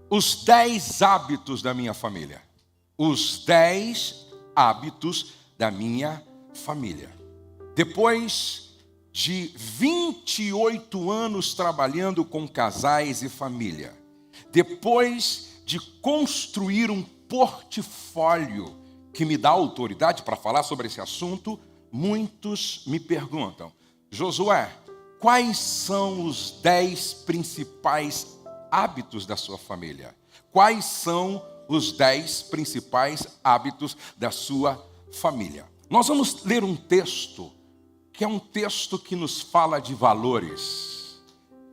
os 10 hábitos da minha família. Os 10 hábitos da minha família. Depois de 28 anos trabalhando com casais e família, depois de construir um portfólio que me dá autoridade para falar sobre esse assunto, muitos me perguntam: Josué, quais são os 10 principais hábitos da sua família? Quais são os 10 principais hábitos da sua família? Nós vamos ler um texto, que é um texto que nos fala de valores.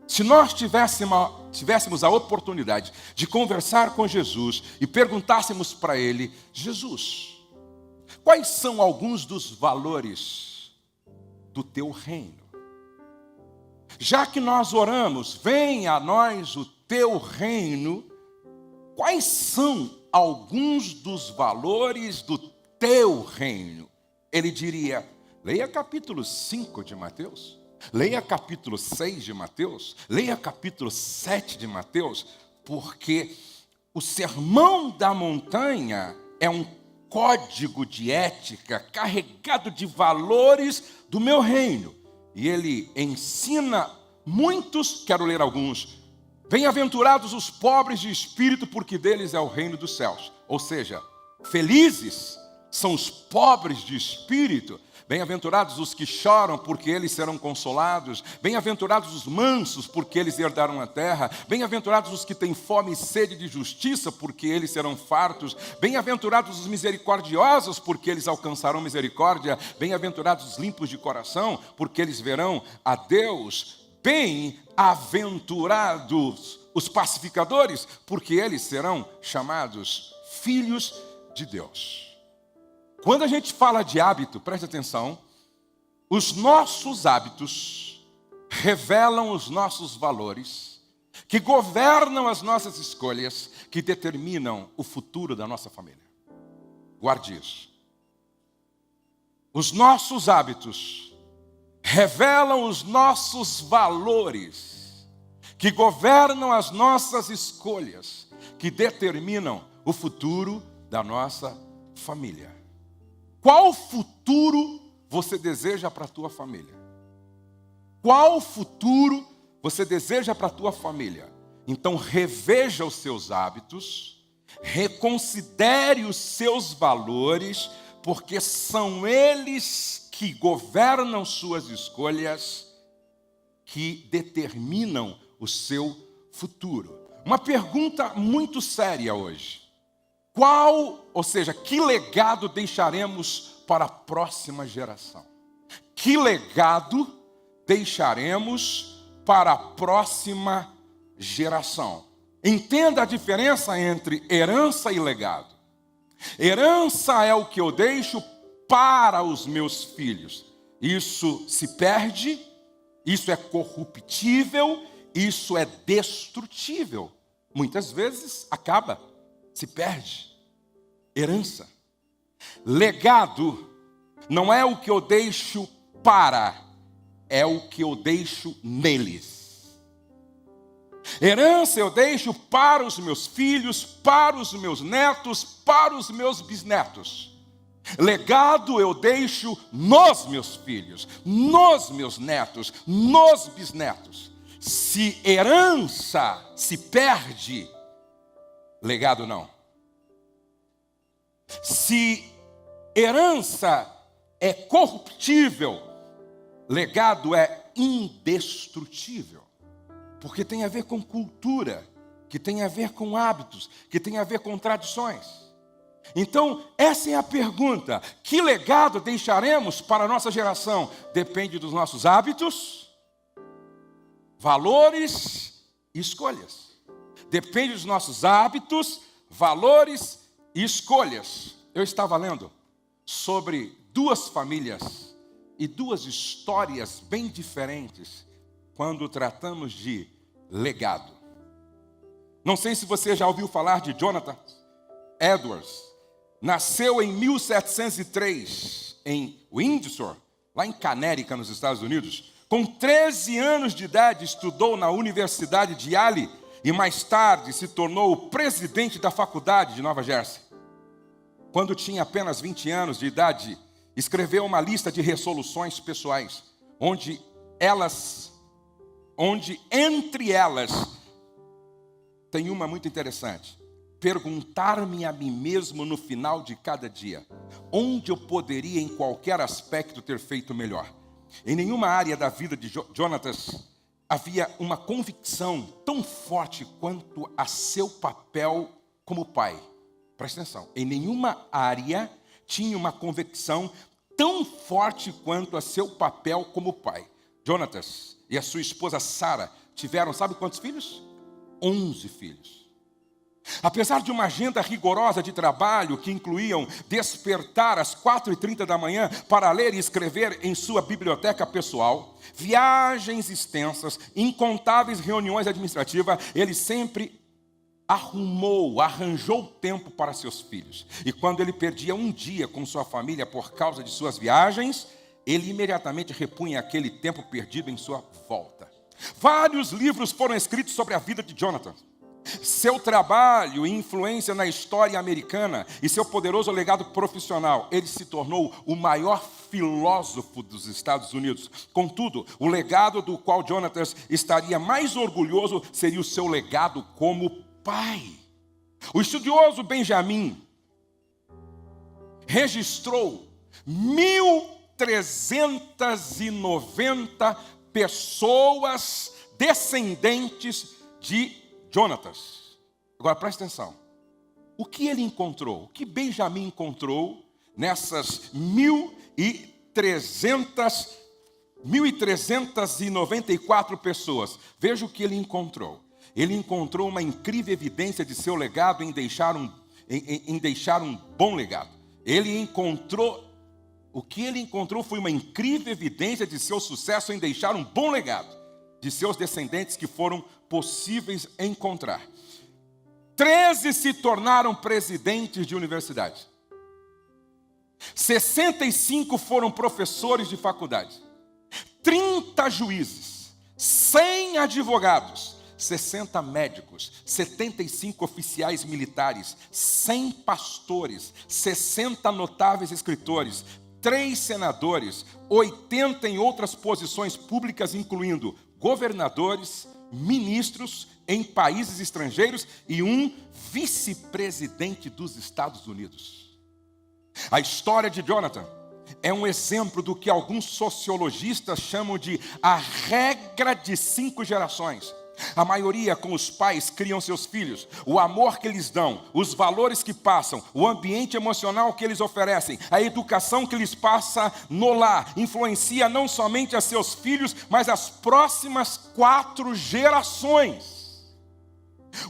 Se nós tivéssemos a oportunidade de conversar com Jesus e perguntássemos para ele: Jesus, quais são alguns dos valores do teu reino? Já que nós oramos, venha a nós o teu reino, quais são alguns dos valores do teu reino? Ele diria: leia capítulo 5 de Mateus, leia capítulo 6 de Mateus, leia capítulo 7 de Mateus, porque o Sermão da Montanha é um código de ética carregado de valores do meu reino. E ele ensina muitos, quero ler alguns. Bem-aventurados os pobres de espírito, porque deles é o reino dos céus. Ou seja, felizes são os pobres de espírito. Bem-aventurados os que choram, porque eles serão consolados. Bem-aventurados os mansos, porque eles herdarão a terra. Bem-aventurados os que têm fome e sede de justiça, porque eles serão fartos. Bem-aventurados os misericordiosos, porque eles alcançarão misericórdia. Bem-aventurados os limpos de coração, porque eles verão a Deus. Bem-aventurados os pacificadores, porque eles serão chamados filhos de Deus. Quando a gente fala de hábito, preste atenção, os nossos hábitos revelam os nossos valores, que governam as nossas escolhas, que determinam o futuro da nossa família. Guarde isso. Os nossos hábitos revelam os nossos valores, que governam as nossas escolhas, que determinam o futuro da nossa família. Qual futuro você deseja para a tua família? Qual futuro você deseja para a tua família? Então reveja os seus hábitos, reconsidere os seus valores, porque são eles que governam suas escolhas, que determinam o seu futuro. Uma pergunta muito séria hoje. Que legado deixaremos para a próxima geração? Que legado deixaremos para a próxima geração? Entenda a diferença entre herança e legado. Herança é o que eu deixo para os meus filhos. Isso se perde, isso é corruptível, isso é destrutível. Muitas vezes acaba, se perde. Herança. Legado não é o que eu deixo para, é o que eu deixo neles. Herança eu deixo para os meus filhos, para os meus netos, para os meus bisnetos. Legado eu deixo nos meus filhos, nos meus netos, nos bisnetos. Se herança se perde, legado não. Se herança é corruptível, legado é indestrutível. Porque tem a ver com cultura, que tem a ver com hábitos, que tem a ver com tradições. Então, essa é a pergunta: que legado deixaremos para a nossa geração? Depende dos nossos hábitos, valores e escolhas. Depende dos nossos hábitos, valores e escolhas. Eu estava lendo sobre 2 famílias e 2 histórias bem diferentes quando tratamos de legado. Não sei se você já ouviu falar de Jonathan Edwards. Nasceu em 1703 em Windsor, lá em Connecticut, nos Estados Unidos. Com 13 anos de idade, estudou na Universidade de Yale e mais tarde se tornou o presidente da faculdade de Nova Jersey. Quando tinha apenas 20 anos de idade, escreveu uma lista de resoluções pessoais, onde entre elas tem uma muito interessante: perguntar-me a mim mesmo no final de cada dia, onde eu poderia em qualquer aspecto ter feito melhor. Em nenhuma área da vida de Jonatas havia uma convicção tão forte quanto a seu papel como pai. Presta atenção, em nenhuma área tinha uma convicção tão forte quanto a seu papel como pai. Jonatas e a sua esposa Sara tiveram, sabe quantos filhos? 11 filhos. Apesar de uma agenda rigorosa de trabalho que incluíam despertar às 4h30 da manhã para ler e escrever em sua biblioteca pessoal, viagens extensas, incontáveis reuniões administrativas, ele sempre arranjou tempo para seus filhos. E quando ele perdia um dia com sua família por causa de suas viagens, ele imediatamente repunha aquele tempo perdido em sua volta. Vários livros foram escritos sobre a vida de Jonathan. Seu trabalho e influência na história americana e seu poderoso legado profissional, ele se tornou o maior filósofo dos Estados Unidos. Contudo, o legado do qual Jonathan estaria mais orgulhoso seria o seu legado como pai. O estudioso Benjamin registrou 1.390 pessoas descendentes de Jonatas. Agora presta atenção. O que ele encontrou? O que Benjamin encontrou nessas 1.394 pessoas? Veja o que ele encontrou. Ele encontrou uma incrível evidência de seu legado em deixar um bom legado. O que ele encontrou foi uma incrível evidência de seu sucesso em deixar um bom legado de seus descendentes que foram possíveis encontrar. 13 se tornaram presidentes de universidade. 65 foram professores de faculdade. 30 juízes. 100 advogados. 60 médicos. 75 oficiais militares. 100 pastores. 60 notáveis escritores. 3 senadores. 80 em outras posições públicas, incluindo governadores, ministros em países estrangeiros e um vice-presidente dos Estados Unidos. A história de Jonathan é um exemplo do que alguns sociologistas chamam de a regra de 5 gerações. A maioria, com os pais, criam seus filhos. O amor que eles dão, os valores que passam, o ambiente emocional que eles oferecem, a educação que lhes passa no lar, influencia não somente a seus filhos, mas as próximas 4 gerações.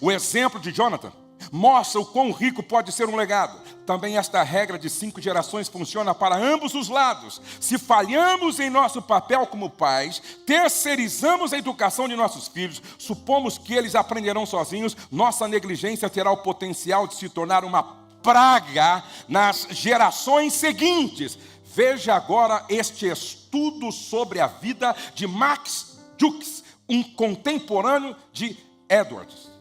O exemplo de Jonathan mostra o quão rico pode ser um legado. Também esta regra de 5 gerações funciona para ambos os lados. Se falhamos em nosso papel como pais, terceirizamos a educação de nossos filhos, supomos que eles aprenderão sozinhos, nossa negligência terá o potencial de se tornar uma praga nas gerações seguintes. Veja agora este estudo sobre a vida de Max Jukes, um contemporâneo de Edwards.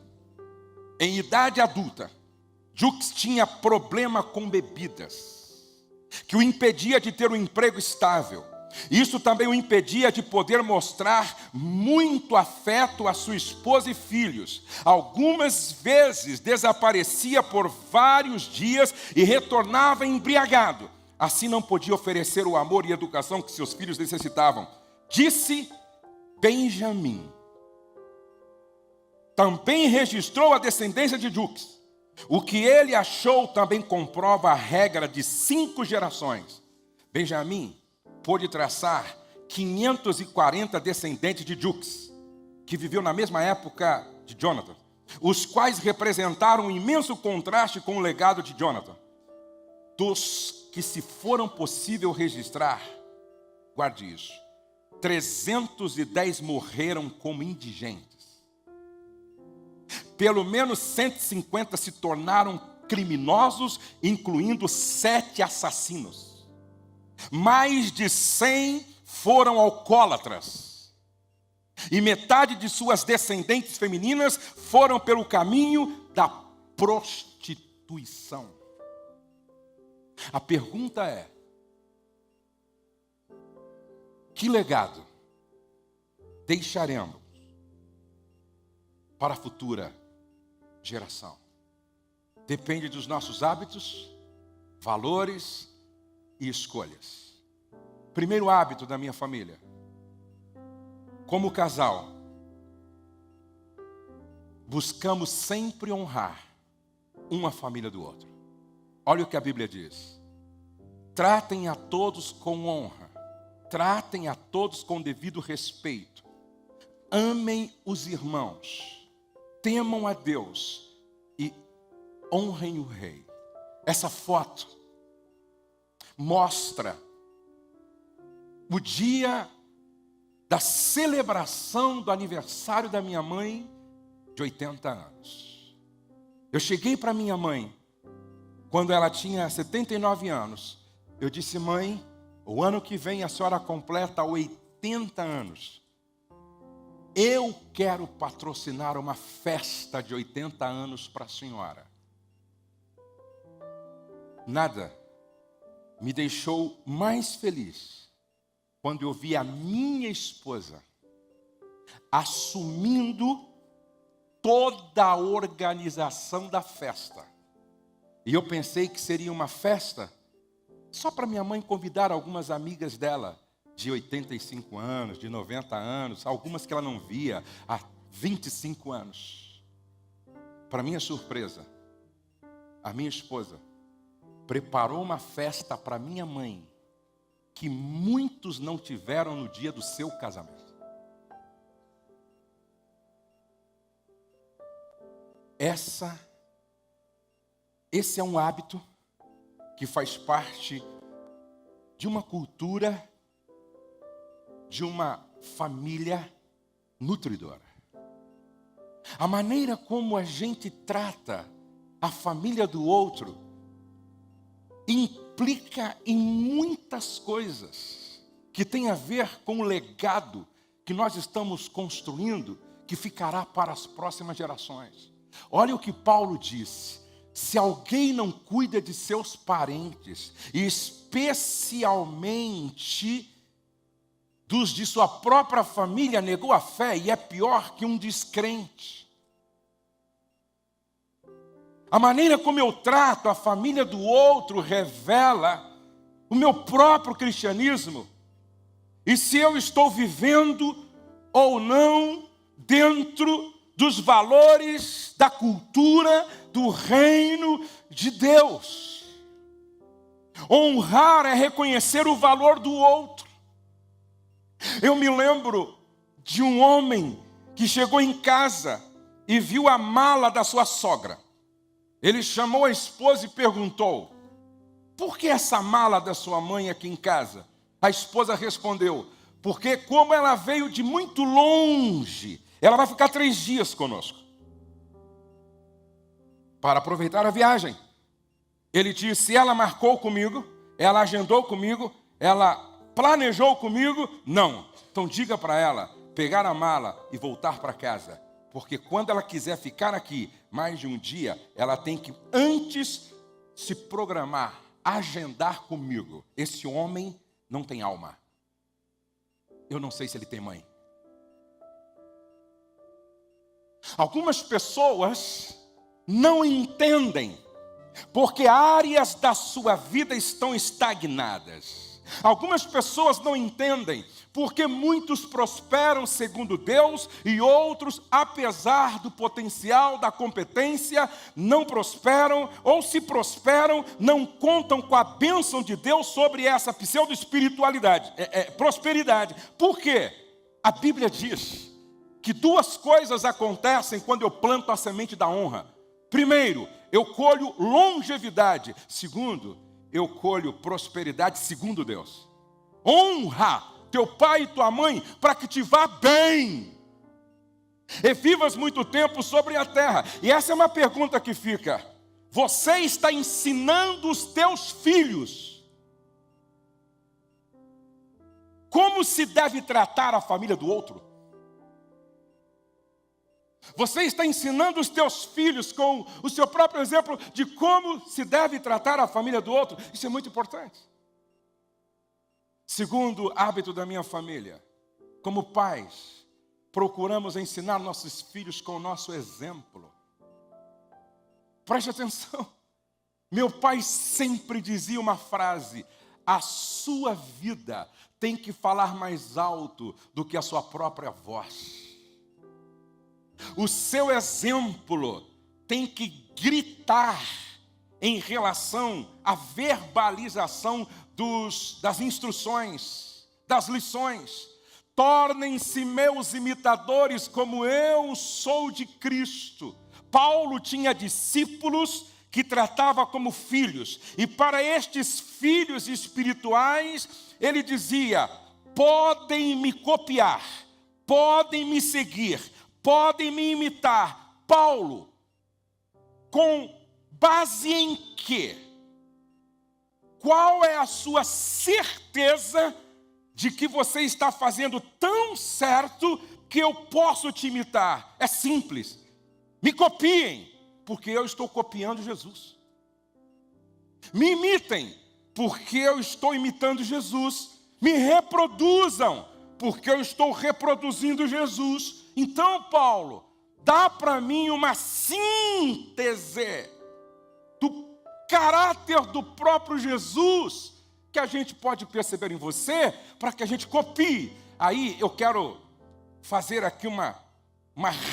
Em idade adulta, Jukes tinha problema com bebidas, que o impedia de ter um emprego estável. Isso também o impedia de poder mostrar muito afeto à sua esposa e filhos. Algumas vezes desaparecia por vários dias e retornava embriagado. Assim não podia oferecer o amor e educação que seus filhos necessitavam. Disse Benjamin. Também registrou a descendência de Jukes. O que ele achou também comprova a regra de 5 gerações. Benjamin pôde traçar 540 descendentes de Jukes, que viveu na mesma época de Jonathan, os quais representaram um imenso contraste com o legado de Jonathan. Dos que se foram possível registrar, guarde isso, 310 morreram como indigentes. Pelo menos 150 se tornaram criminosos, incluindo 7 assassinos. Mais de 100 foram alcoólatras. e metade de suas descendentes femininas foram pelo caminho da prostituição. A pergunta é: que legado deixaremos para a futura geração? Depende dos nossos hábitos, valores e escolhas. Primeiro hábito da minha família: como casal, buscamos sempre honrar uma família do outro. Olha o que a Bíblia diz: tratem a todos com honra, tratem a todos com devido respeito, amem os irmãos, temam a Deus e honrem o rei. Essa foto mostra o dia da celebração do aniversário da minha mãe de 80 anos. Eu cheguei para minha mãe quando ela tinha 79 anos. Eu disse: mãe, o ano que vem a senhora completa 80 anos. Eu quero patrocinar uma festa de 80 anos para a senhora. Nada me deixou mais feliz quando eu vi a minha esposa assumindo toda a organização da festa. E eu pensei que seria uma festa só para minha mãe convidar algumas amigas dela, de 85 anos, de 90 anos, algumas que ela não via há 25 anos. Para minha surpresa, a minha esposa preparou uma festa para minha mãe que muitos não tiveram no dia do seu casamento. Esse é um hábito que faz parte de uma cultura, de uma família nutridora. A maneira como a gente trata a família do outro implica em muitas coisas que tem a ver com o legado que nós estamos construindo, que ficará para as próximas gerações. Olha o que Paulo disse: se alguém não cuida de seus parentes, especialmente dos de sua própria família, negou a fé e é pior que um descrente. A maneira como eu trato a família do outro revela o meu próprio cristianismo e se eu estou vivendo ou não dentro dos valores da cultura do reino de Deus. Honrar é reconhecer o valor do outro. Eu me lembro de um homem que chegou em casa e viu a mala da sua sogra. Ele chamou a esposa e perguntou: por que essa mala da sua mãe aqui em casa? A esposa respondeu: porque como ela veio de muito longe, ela vai ficar 3 dias conosco, para aproveitar a viagem. Ele disse: ela marcou comigo, ela agendou comigo, ela planejou comigo? Não. Então diga para ela pegar a mala e voltar para casa, porque quando ela quiser ficar aqui mais de um dia, ela tem que antes se programar, agendar comigo. Esse homem não tem alma. Eu não sei se ele tem mãe. Algumas pessoas não entendem porque áreas da sua vida estão estagnadas. Algumas pessoas não entendem porque muitos prosperam segundo Deus e outros, apesar do potencial, da competência, não prosperam, ou se prosperam, não contam com a bênção de Deus sobre essa pseudo-espiritualidade, prosperidade. Por quê? A Bíblia diz que 2 coisas acontecem quando eu planto a semente da honra. Primeiro, eu colho longevidade. Segundo, eu colho prosperidade segundo Deus. Honra teu pai e tua mãe para que te vá bem e vivas muito tempo sobre a terra. E essa é uma pergunta que fica: você está ensinando os teus filhos como se deve tratar a família do outro? Você está ensinando os teus filhos com o seu próprio exemplo de como se deve tratar a família do outro. Isso é muito importante. Segundo hábito da minha família, como pais, procuramos ensinar nossos filhos com o nosso exemplo. Preste atenção. Meu pai sempre dizia uma frase: a sua vida tem que falar mais alto do que a sua própria voz. O seu exemplo tem que gritar em relação à verbalização das instruções, das lições. Tornem-se meus imitadores como eu sou de Cristo. Paulo tinha discípulos que tratava como filhos, e para estes filhos espirituais, ele dizia: podem me copiar, podem me seguir, podem me imitar. Paulo, com base em quê? Qual é a sua certeza de que você está fazendo tão certo que eu posso te imitar? É simples. Me copiem, porque eu estou copiando Jesus. Me imitem, porque eu estou imitando Jesus. Me reproduzam, porque eu estou reproduzindo Jesus. Então, Paulo, dá para mim uma síntese do caráter do próprio Jesus que a gente pode perceber em você, para que a gente copie. Aí eu quero fazer aqui uma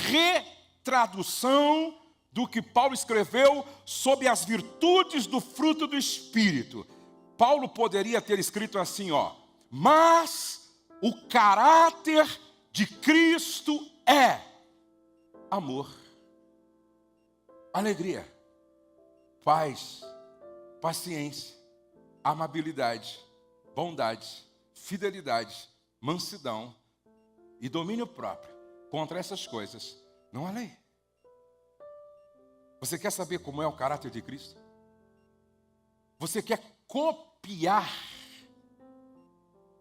retradução do que Paulo escreveu sobre as virtudes do fruto do Espírito. Paulo poderia ter escrito assim, mas o caráter de Cristo é amor, alegria, paz, paciência, amabilidade, bondade, fidelidade, mansidão e domínio próprio. Contra essas coisas não há lei. Você quer saber como é o caráter de Cristo? Você quer copiar?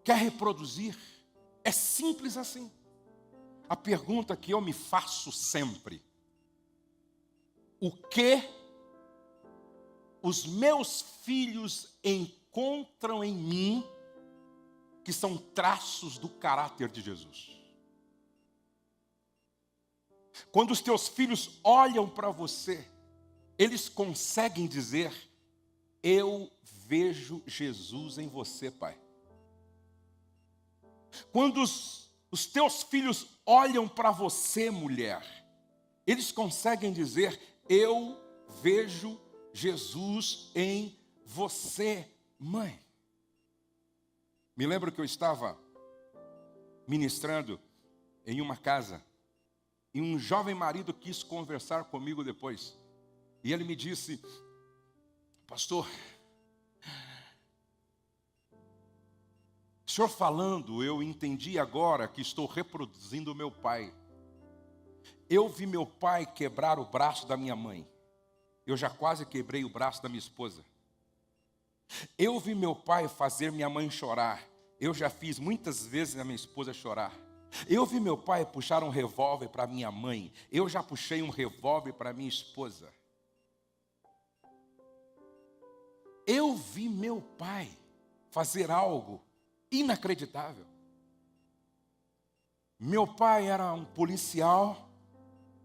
Quer reproduzir? É simples assim. A pergunta que eu me faço sempre: o que os meus filhos encontram em mim que são traços do caráter de Jesus? Quando os teus filhos olham para você, eles conseguem dizer: eu vejo Jesus em você, pai. Quando os teus filhos olham para você, mulher, eles conseguem dizer: eu vejo Jesus em você, mãe. Me lembro que eu estava ministrando em uma casa e um jovem marido quis conversar comigo depois. E ele me disse: pastor, o senhor falando, eu entendi agora que estou reproduzindo o meu pai. Eu vi meu pai quebrar o braço da minha mãe. Eu já quase quebrei o braço da minha esposa. Eu vi meu pai fazer minha mãe chorar. Eu já fiz muitas vezes a minha esposa chorar. Eu vi meu pai puxar um revólver para minha mãe. Eu já puxei um revólver para minha esposa. Eu vi meu pai fazer algo inacreditável. Meu pai era um policial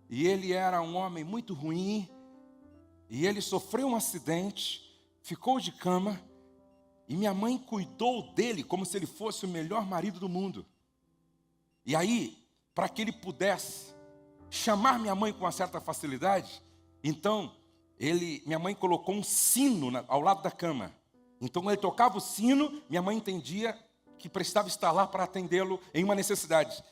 e ele era um homem muito ruim. E ele sofreu um acidente, ficou de cama, e minha mãe cuidou dele como se ele fosse o melhor marido do mundo. E aí, para que ele pudesse chamar minha mãe com uma certa facilidade, então, minha mãe colocou um sino ao lado da cama. Então, ele tocava o sino, minha mãe entendia que precisava estar lá para atendê-lo em uma necessidade.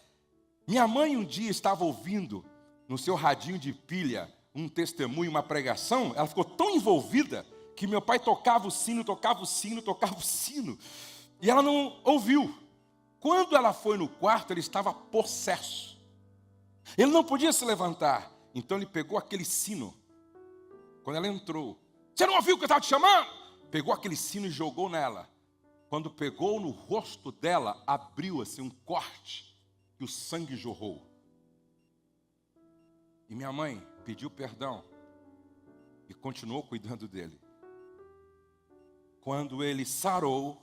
Minha mãe um dia estava ouvindo no seu radinho de pilha um testemunho, uma pregação. Ela ficou tão envolvida que meu pai tocava o sino, tocava o sino, tocava o sino, e ela não ouviu. Quando ela foi no quarto, ele estava possesso. Ele não podia se levantar. Então ele pegou aquele sino. Quando ela entrou: você não ouviu que eu estava te chamando? Pegou aquele sino e jogou nela. Quando pegou no rosto dela, abriu assim um corte e o sangue jorrou. E minha mãe pediu perdão e continuou cuidando dele. Quando ele sarou,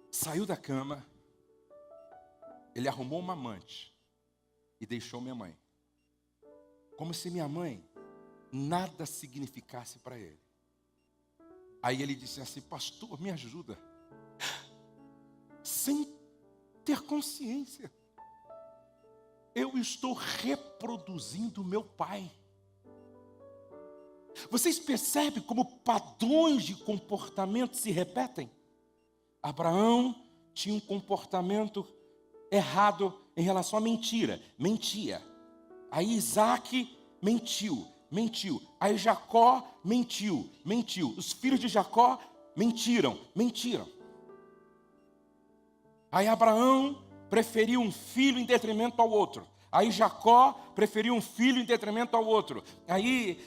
saiu da cama, ele arrumou uma amante e deixou minha mãe. Como se minha mãe nada significasse para ele. Aí ele disse assim: pastor, me ajuda. Sem ter consciência, eu estou reproduzindo meu pai. Vocês percebem como padrões de comportamento se repetem? Abraão tinha um comportamento errado em relação à mentira. Mentia. Aí Isaac mentiu. Aí Jacó mentiu. Os filhos de Jacó mentiram. Aí Abraão preferiu um filho em detrimento ao outro. Aí Jacó preferiu um filho em detrimento ao outro. Aí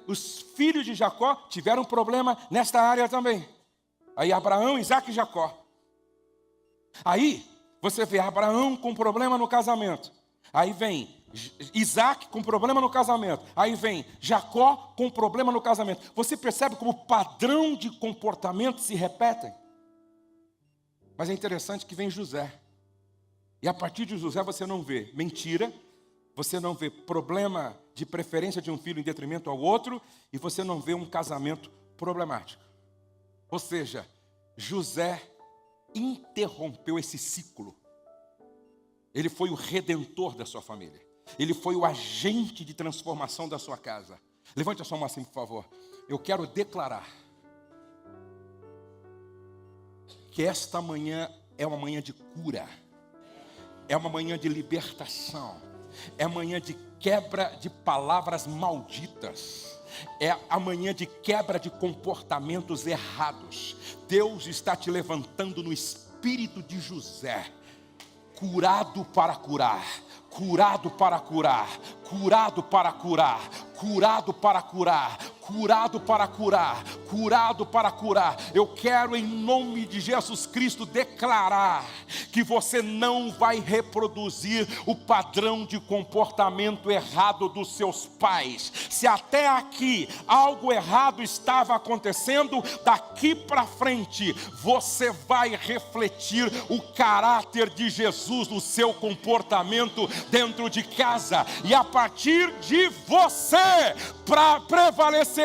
os filhos de Jacó tiveram problema nesta área também. Aí Abraão, Isaac e Jacó. Aí você vê Abraão com problema no casamento. Aí vem Isaac com problema no casamento. Aí vem Jacó com problema no casamento. Você percebe como o padrão de comportamento se repetem? Mas é interessante que vem José. E a partir de José você não vê mentira, você não vê problema de preferência de um filho em detrimento ao outro, e você não vê um casamento problemático. Ou seja, José interrompeu esse ciclo. Ele foi o redentor da sua família. Ele foi o agente de transformação da sua casa. Levante a sua mão assim, por favor. Eu quero declarar que esta manhã é uma manhã de cura. É uma manhã de libertação. É manhã de quebra de palavras malditas. É a manhã de quebra de comportamentos errados. Deus está te levantando no espírito de José. Curado para curar. Curado para curar. Curado para curar. Curado para curar. Curado para curar, curado para curar. Eu quero em nome de Jesus Cristo declarar que você não vai reproduzir o padrão de comportamento errado dos seus pais. Se até aqui algo errado estava acontecendo, daqui para frente você vai refletir o caráter de Jesus no seu comportamento dentro de casa, e a partir de você prevalecerá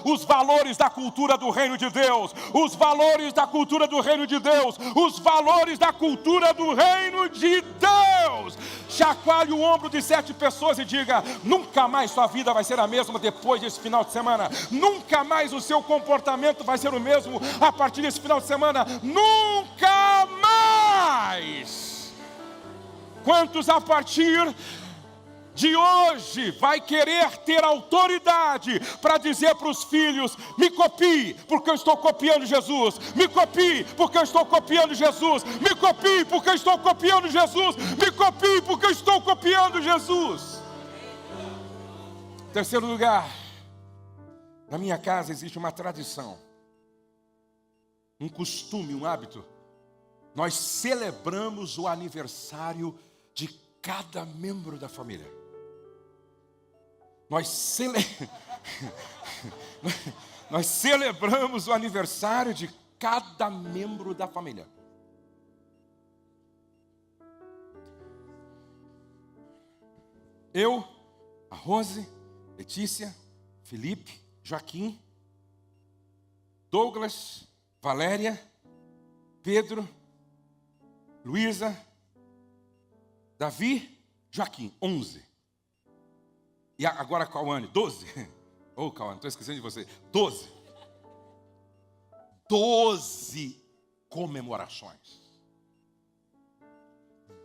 os valores da cultura do reino de Deus, os valores da cultura do reino de Deus, os valores da cultura do reino de Deus. Chacoalhe o ombro de 7 pessoas e diga: nunca mais sua vida vai ser a mesma depois desse final de semana. Nunca mais o seu comportamento vai ser o mesmo a partir desse final de semana. Nunca mais. Quantos a partir de hoje vai querer ter autoridade para dizer para os filhos: me copie, porque eu estou copiando Jesus. Me copie, porque eu estou copiando Jesus. Me copie, porque eu estou copiando Jesus. Me copie, porque eu estou copiando Jesus. Terceiro lugar, na minha casa existe uma tradição, um costume, um hábito. Nós celebramos o aniversário de cada membro da família. Nós celebramos o aniversário de cada membro da família. Eu, a Rose, Letícia, Felipe, Joaquim, Douglas, Valéria, Pedro, Luísa, Davi, Joaquim, 11. E agora Cauane, 12. Ô, Cauane, estou esquecendo de você. 12. 12 comemorações.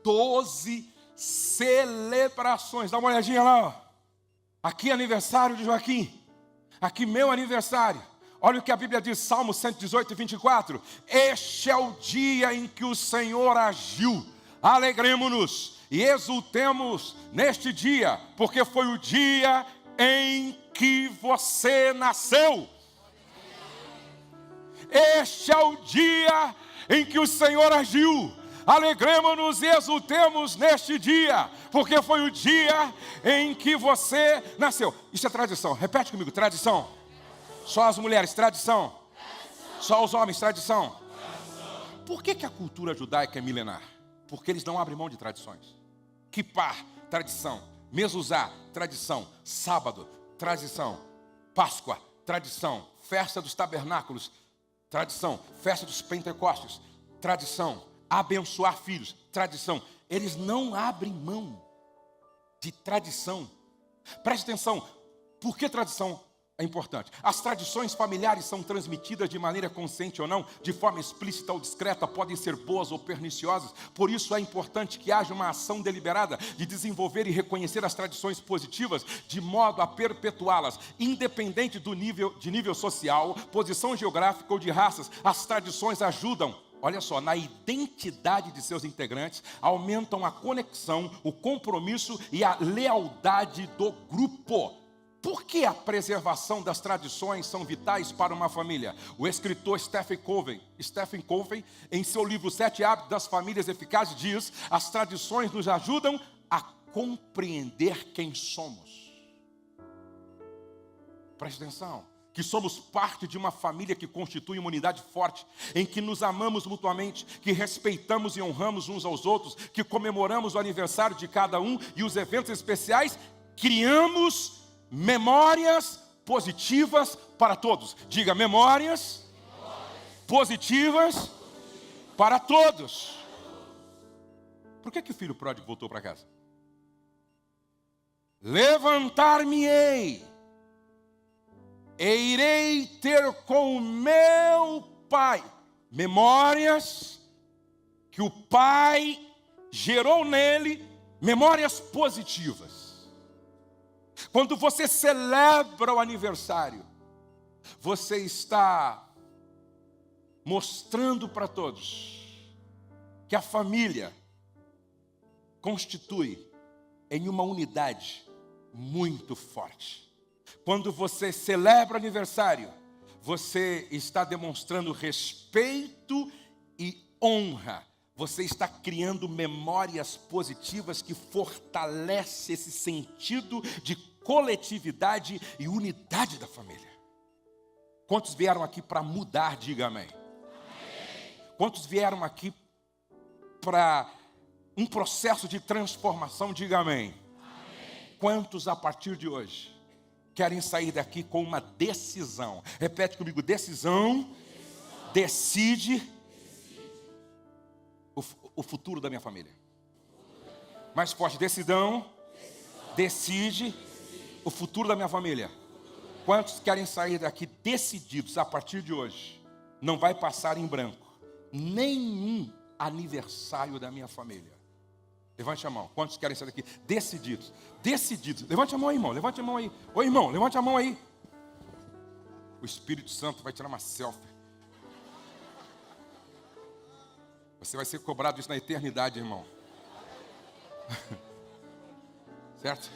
12 celebrações. Dá uma olhadinha lá, ó. Aqui aniversário de Joaquim. Aqui meu aniversário. Olha o que a Bíblia diz, Salmo 118, 24. Este é o dia em que o Senhor agiu. Alegremo-nos e exultemos neste dia, porque foi o dia em que você nasceu. Este é o dia em que o Senhor agiu. alegremos-nos e exultemos neste dia, porque foi o dia em que você nasceu. Isso é tradição, repete comigo, tradição. Só as mulheres, tradição. Só os homens, tradição. Por que a cultura judaica é milenar? Porque eles não abrem mão de tradições. Kippar, tradição. Mezuzá, tradição. Sábado, tradição. Páscoa, tradição. Festa dos tabernáculos, tradição. Festa dos pentecostes, tradição. Abençoar filhos, tradição. Eles não abrem mão de tradição. Preste atenção, por que tradição é importante? As tradições familiares são transmitidas de maneira consciente ou não, de forma explícita ou discreta, podem ser boas ou perniciosas. Por isso é importante que haja uma ação deliberada de desenvolver e reconhecer as tradições positivas, de modo a perpetuá-las, independente do nível social, posição geográfica ou de raças. As tradições ajudam, olha só, na identidade de seus integrantes, aumentam a conexão, o compromisso e a lealdade do grupo. Por que a preservação das tradições são vitais para uma família? O escritor Stephen Covey, em seu livro 7 Hábitos das Famílias Eficazes, diz: as tradições nos ajudam a compreender quem somos. Preste atenção, que somos parte de uma família que constitui uma unidade forte, em que nos amamos mutuamente, que respeitamos e honramos uns aos outros, que comemoramos o aniversário de cada um e os eventos especiais, criamos memórias positivas para todos. Diga, memórias positivas para todos. Por que o filho pródigo voltou para casa? Levantar-me-ei e irei ter com o meu pai. Memórias que o pai gerou nele, memórias positivas. Quando você celebra o aniversário, você está mostrando para todos que a família constitui em uma unidade muito forte. Quando você celebra o aniversário, você está demonstrando respeito e honra. Você está criando memórias positivas que fortalecem esse sentido de coletividade e unidade da família. Quantos vieram aqui para mudar? Diga amém. Quantos vieram aqui para um processo de transformação? Diga amém. Quantos a partir de hoje querem sair daqui com uma decisão? Repete comigo, decisão. Decide o futuro da minha família. Mais forte, decisão. Decide o futuro da minha família. Quantos querem sair daqui decididos a partir de hoje? Não vai passar em branco nenhum aniversário da minha família. Levante a mão. Quantos querem sair daqui decididos? Decididos. Levante a mão aí, irmão. Levante a mão aí. Ô, irmão, levante a mão aí. O Espírito Santo vai tirar uma selfie. Você vai ser cobrado isso na eternidade, irmão. Certo?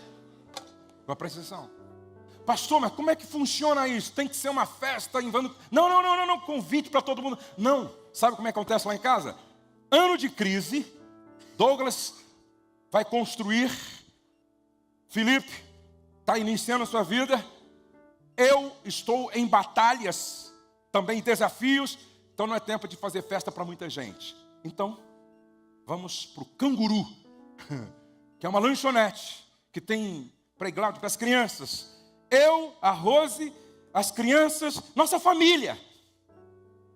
Mas presta atenção. Pastor, mas como é que funciona isso? Tem que ser uma festa em vano? Não. Convite para todo mundo. Não. Sabe como é que acontece lá em casa? Ano de crise. Douglas vai construir. Felipe está iniciando a sua vida. Eu estou em batalhas, também desafios. Então não é tempo de fazer festa para muita gente. Então, vamos para o Canguru, que é uma lanchonete, que tem playground para as crianças. Eu, a Rose, as crianças, nossa família.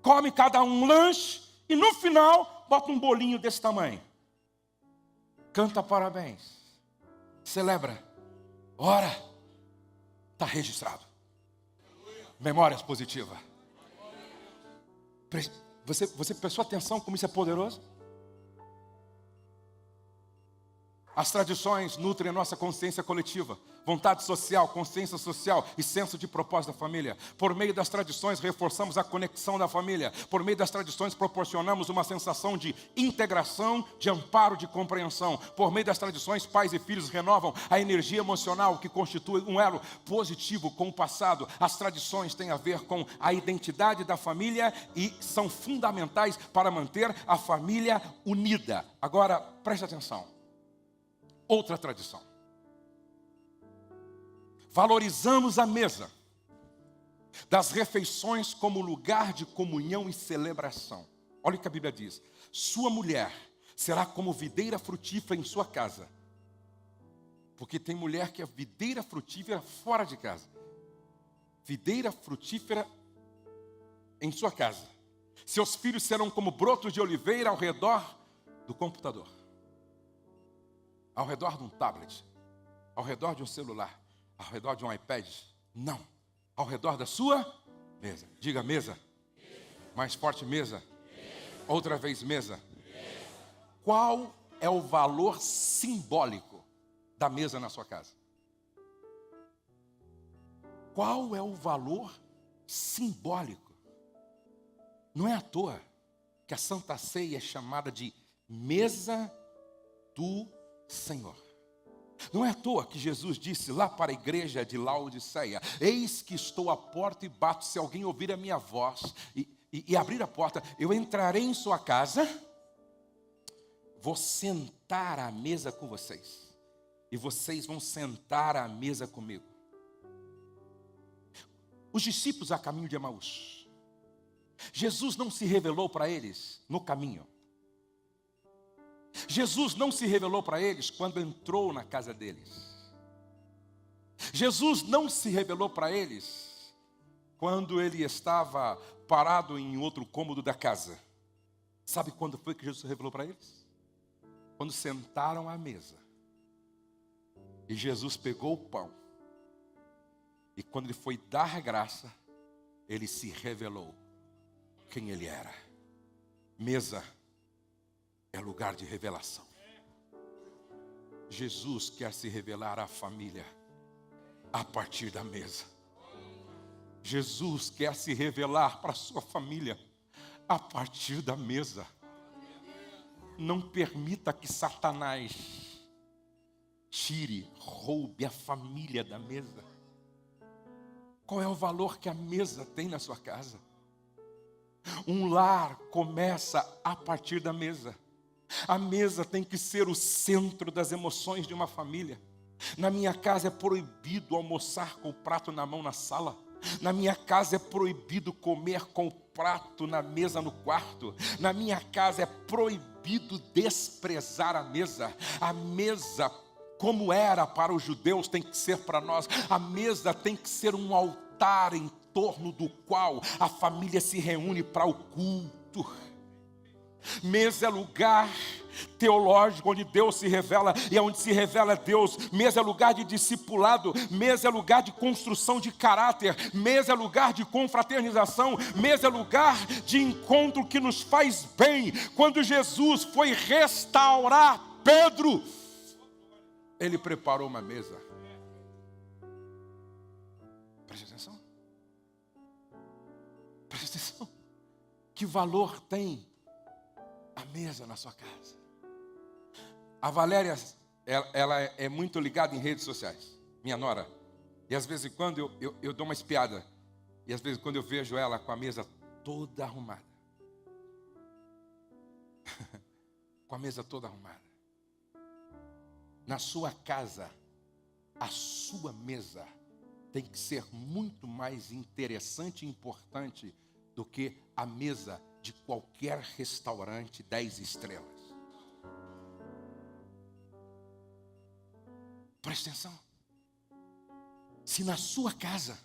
Come cada um lanche e no final, bota um bolinho desse tamanho. Canta parabéns. Celebra. Ora. Está registrado. Memórias positivas. Você prestou atenção como isso é poderoso? As tradições nutrem a nossa consciência coletiva, vontade social, consciência social e senso de propósito da família. Por meio das tradições, reforçamos a conexão da família. Por meio das tradições, proporcionamos uma sensação de integração, de amparo, de compreensão. Por meio das tradições, pais e filhos renovam a energia emocional que constitui um elo positivo com o passado. As tradições têm a ver com a identidade da família e são fundamentais para manter a família unida. Agora, preste atenção. Outra tradição. Valorizamos a mesa das refeições como lugar de comunhão e celebração. Olha o que a Bíblia diz. Sua mulher será como videira frutífera em sua casa. Porque tem mulher que é videira frutífera fora de casa. Videira frutífera em sua casa. Seus filhos serão como brotos de oliveira ao redor do computador. Ao redor de um tablet, ao redor de um celular, ao redor de um iPad. Não, ao redor da sua mesa. Diga mesa. Mais forte, mesa. Outra vez, mesa. Qual é o valor simbólico da mesa na sua casa? Qual é o valor simbólico? Não é à toa que a Santa Ceia é chamada de mesa do Senhor. Não é à toa que Jesus disse lá para a igreja de Laodiceia: eis que estou à porta e bato, se alguém ouvir a minha voz e abrir a porta, eu entrarei em sua casa, vou sentar à mesa com vocês, e vocês vão sentar à mesa comigo. Os discípulos a caminho de Emaús, Jesus não se revelou para eles no caminho. Jesus não se revelou para eles quando entrou na casa deles. Jesus não se revelou para eles quando ele estava parado em outro cômodo da casa. Sabe quando foi que Jesus se revelou para eles? Quando sentaram à mesa. E Jesus pegou o pão. E quando ele foi dar graça, ele se revelou quem ele era. Mesa é lugar de revelação. Jesus quer se revelar à família a partir da mesa. Jesus quer se revelar para a sua família a partir da mesa. Não permita que Satanás tire, roube a família da mesa. Qual é o valor que a mesa tem na sua casa? Um lar começa a partir da mesa. A mesa tem que ser o centro das emoções de uma família. Na minha casa é proibido almoçar com o prato na mão na sala. Na minha casa é proibido comer com o prato na mesa no quarto. Na minha casa é proibido desprezar a mesa. A mesa, como era para os judeus, tem que ser para nós. A mesa tem que ser um altar em torno do qual a família se reúne para o culto. Mesa é lugar teológico onde Deus se revela e é onde se revela Deus. Mesa é lugar de discipulado. Mesa é lugar de construção de caráter. Mesa é lugar de confraternização. Mesa é lugar de encontro que nos faz bem. Quando Jesus foi restaurar Pedro, ele preparou uma mesa. Preste atenção. Preste atenção. Que valor tem a mesa na sua casa? A Valéria, ela é muito ligada em redes sociais, minha nora. E às vezes quando eu dou uma espiada. E às vezes quando eu vejo ela com a mesa toda arrumada. Com a mesa toda arrumada. Na sua casa, a sua mesa tem que ser muito mais interessante e importante do que a mesa de qualquer restaurante 10 estrelas. Preste atenção. Se na sua casa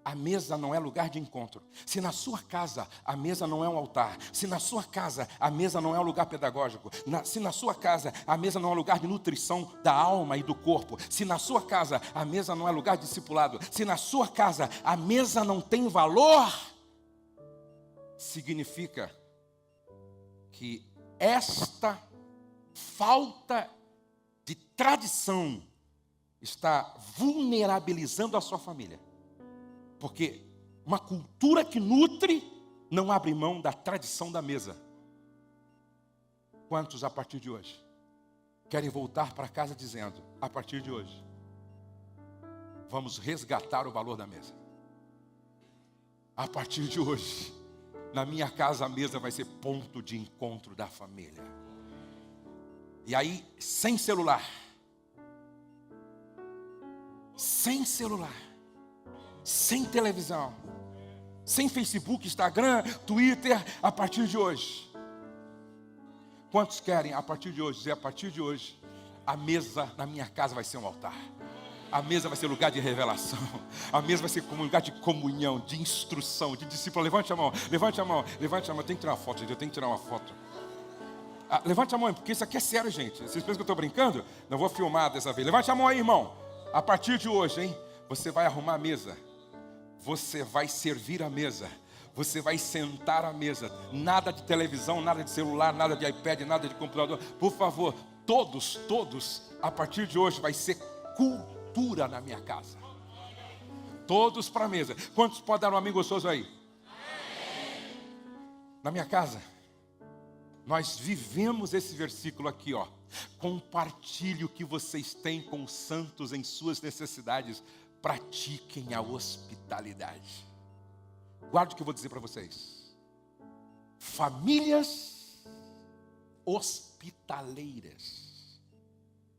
a mesa não é lugar de encontro, se na sua casa a mesa não é um altar, se na sua casa a mesa não é um lugar pedagógico, se na sua casa a mesa não é um lugar de nutrição da alma e do corpo, se na sua casa a mesa não é lugar de discipulado, se na sua casa a mesa não tem valor, significa que esta falta de tradição está vulnerabilizando a sua família. Porque uma cultura que nutre não abre mão da tradição da mesa. Quantos a partir de hoje querem voltar para casa dizendo, a partir de hoje, vamos resgatar o valor da mesa. A partir de hoje, na minha casa a mesa vai ser ponto de encontro da família. E aí, sem celular, sem televisão, sem Facebook, Instagram, Twitter, a partir de hoje. Quantos querem, a partir de hoje, dizer, a partir de hoje, a mesa na minha casa vai ser um altar. A mesa vai ser lugar de revelação. A mesa vai ser como lugar de comunhão, de instrução, de discípulo. Levante a mão, levante a mão, levante a mão. Eu tenho que tirar uma foto, gente, eu tenho que tirar uma foto. Levante a mão, porque isso aqui é sério, gente. Vocês pensam que eu estou brincando? Não vou filmar dessa vez. Levante a mão aí, irmão. A partir de hoje, hein? Você vai arrumar a mesa. Você vai servir a mesa. Você vai sentar à mesa. Nada de televisão, nada de celular, nada de iPad, nada de computador. Por favor, todos, a partir de hoje vai ser cultura na minha casa. Todos para a mesa. Quantos podem dar um amém gostoso aí? Na minha casa, nós vivemos esse versículo aqui, ó. Compartilhe o que vocês têm com os santos em suas necessidades. Pratiquem a hospitalidade. Guarde o que eu vou dizer para vocês. Famílias hospitaleiras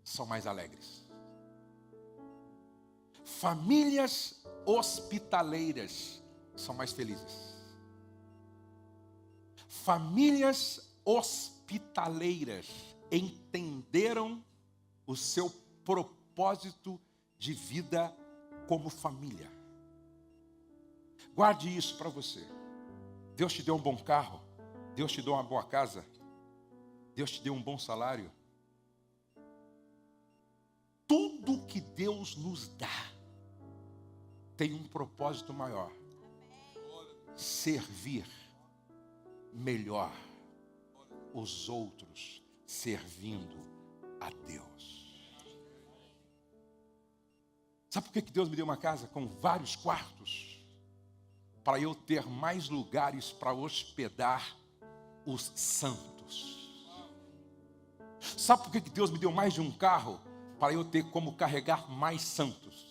são mais alegres. Famílias hospitaleiras são mais felizes. Famílias hospitaleiras entenderam o seu propósito de vida como família. Guarde isso para você. Deus te deu um bom carro, Deus te deu uma boa casa, Deus te deu um bom salário. Tudo que Deus nos dá tem um propósito maior. Servir melhor os outros, servindo a Deus. Sabe por que Deus me deu uma casa com vários quartos? Para eu ter mais lugares para hospedar os santos. Sabe por que Deus me deu mais de um carro? Para eu ter como carregar mais santos.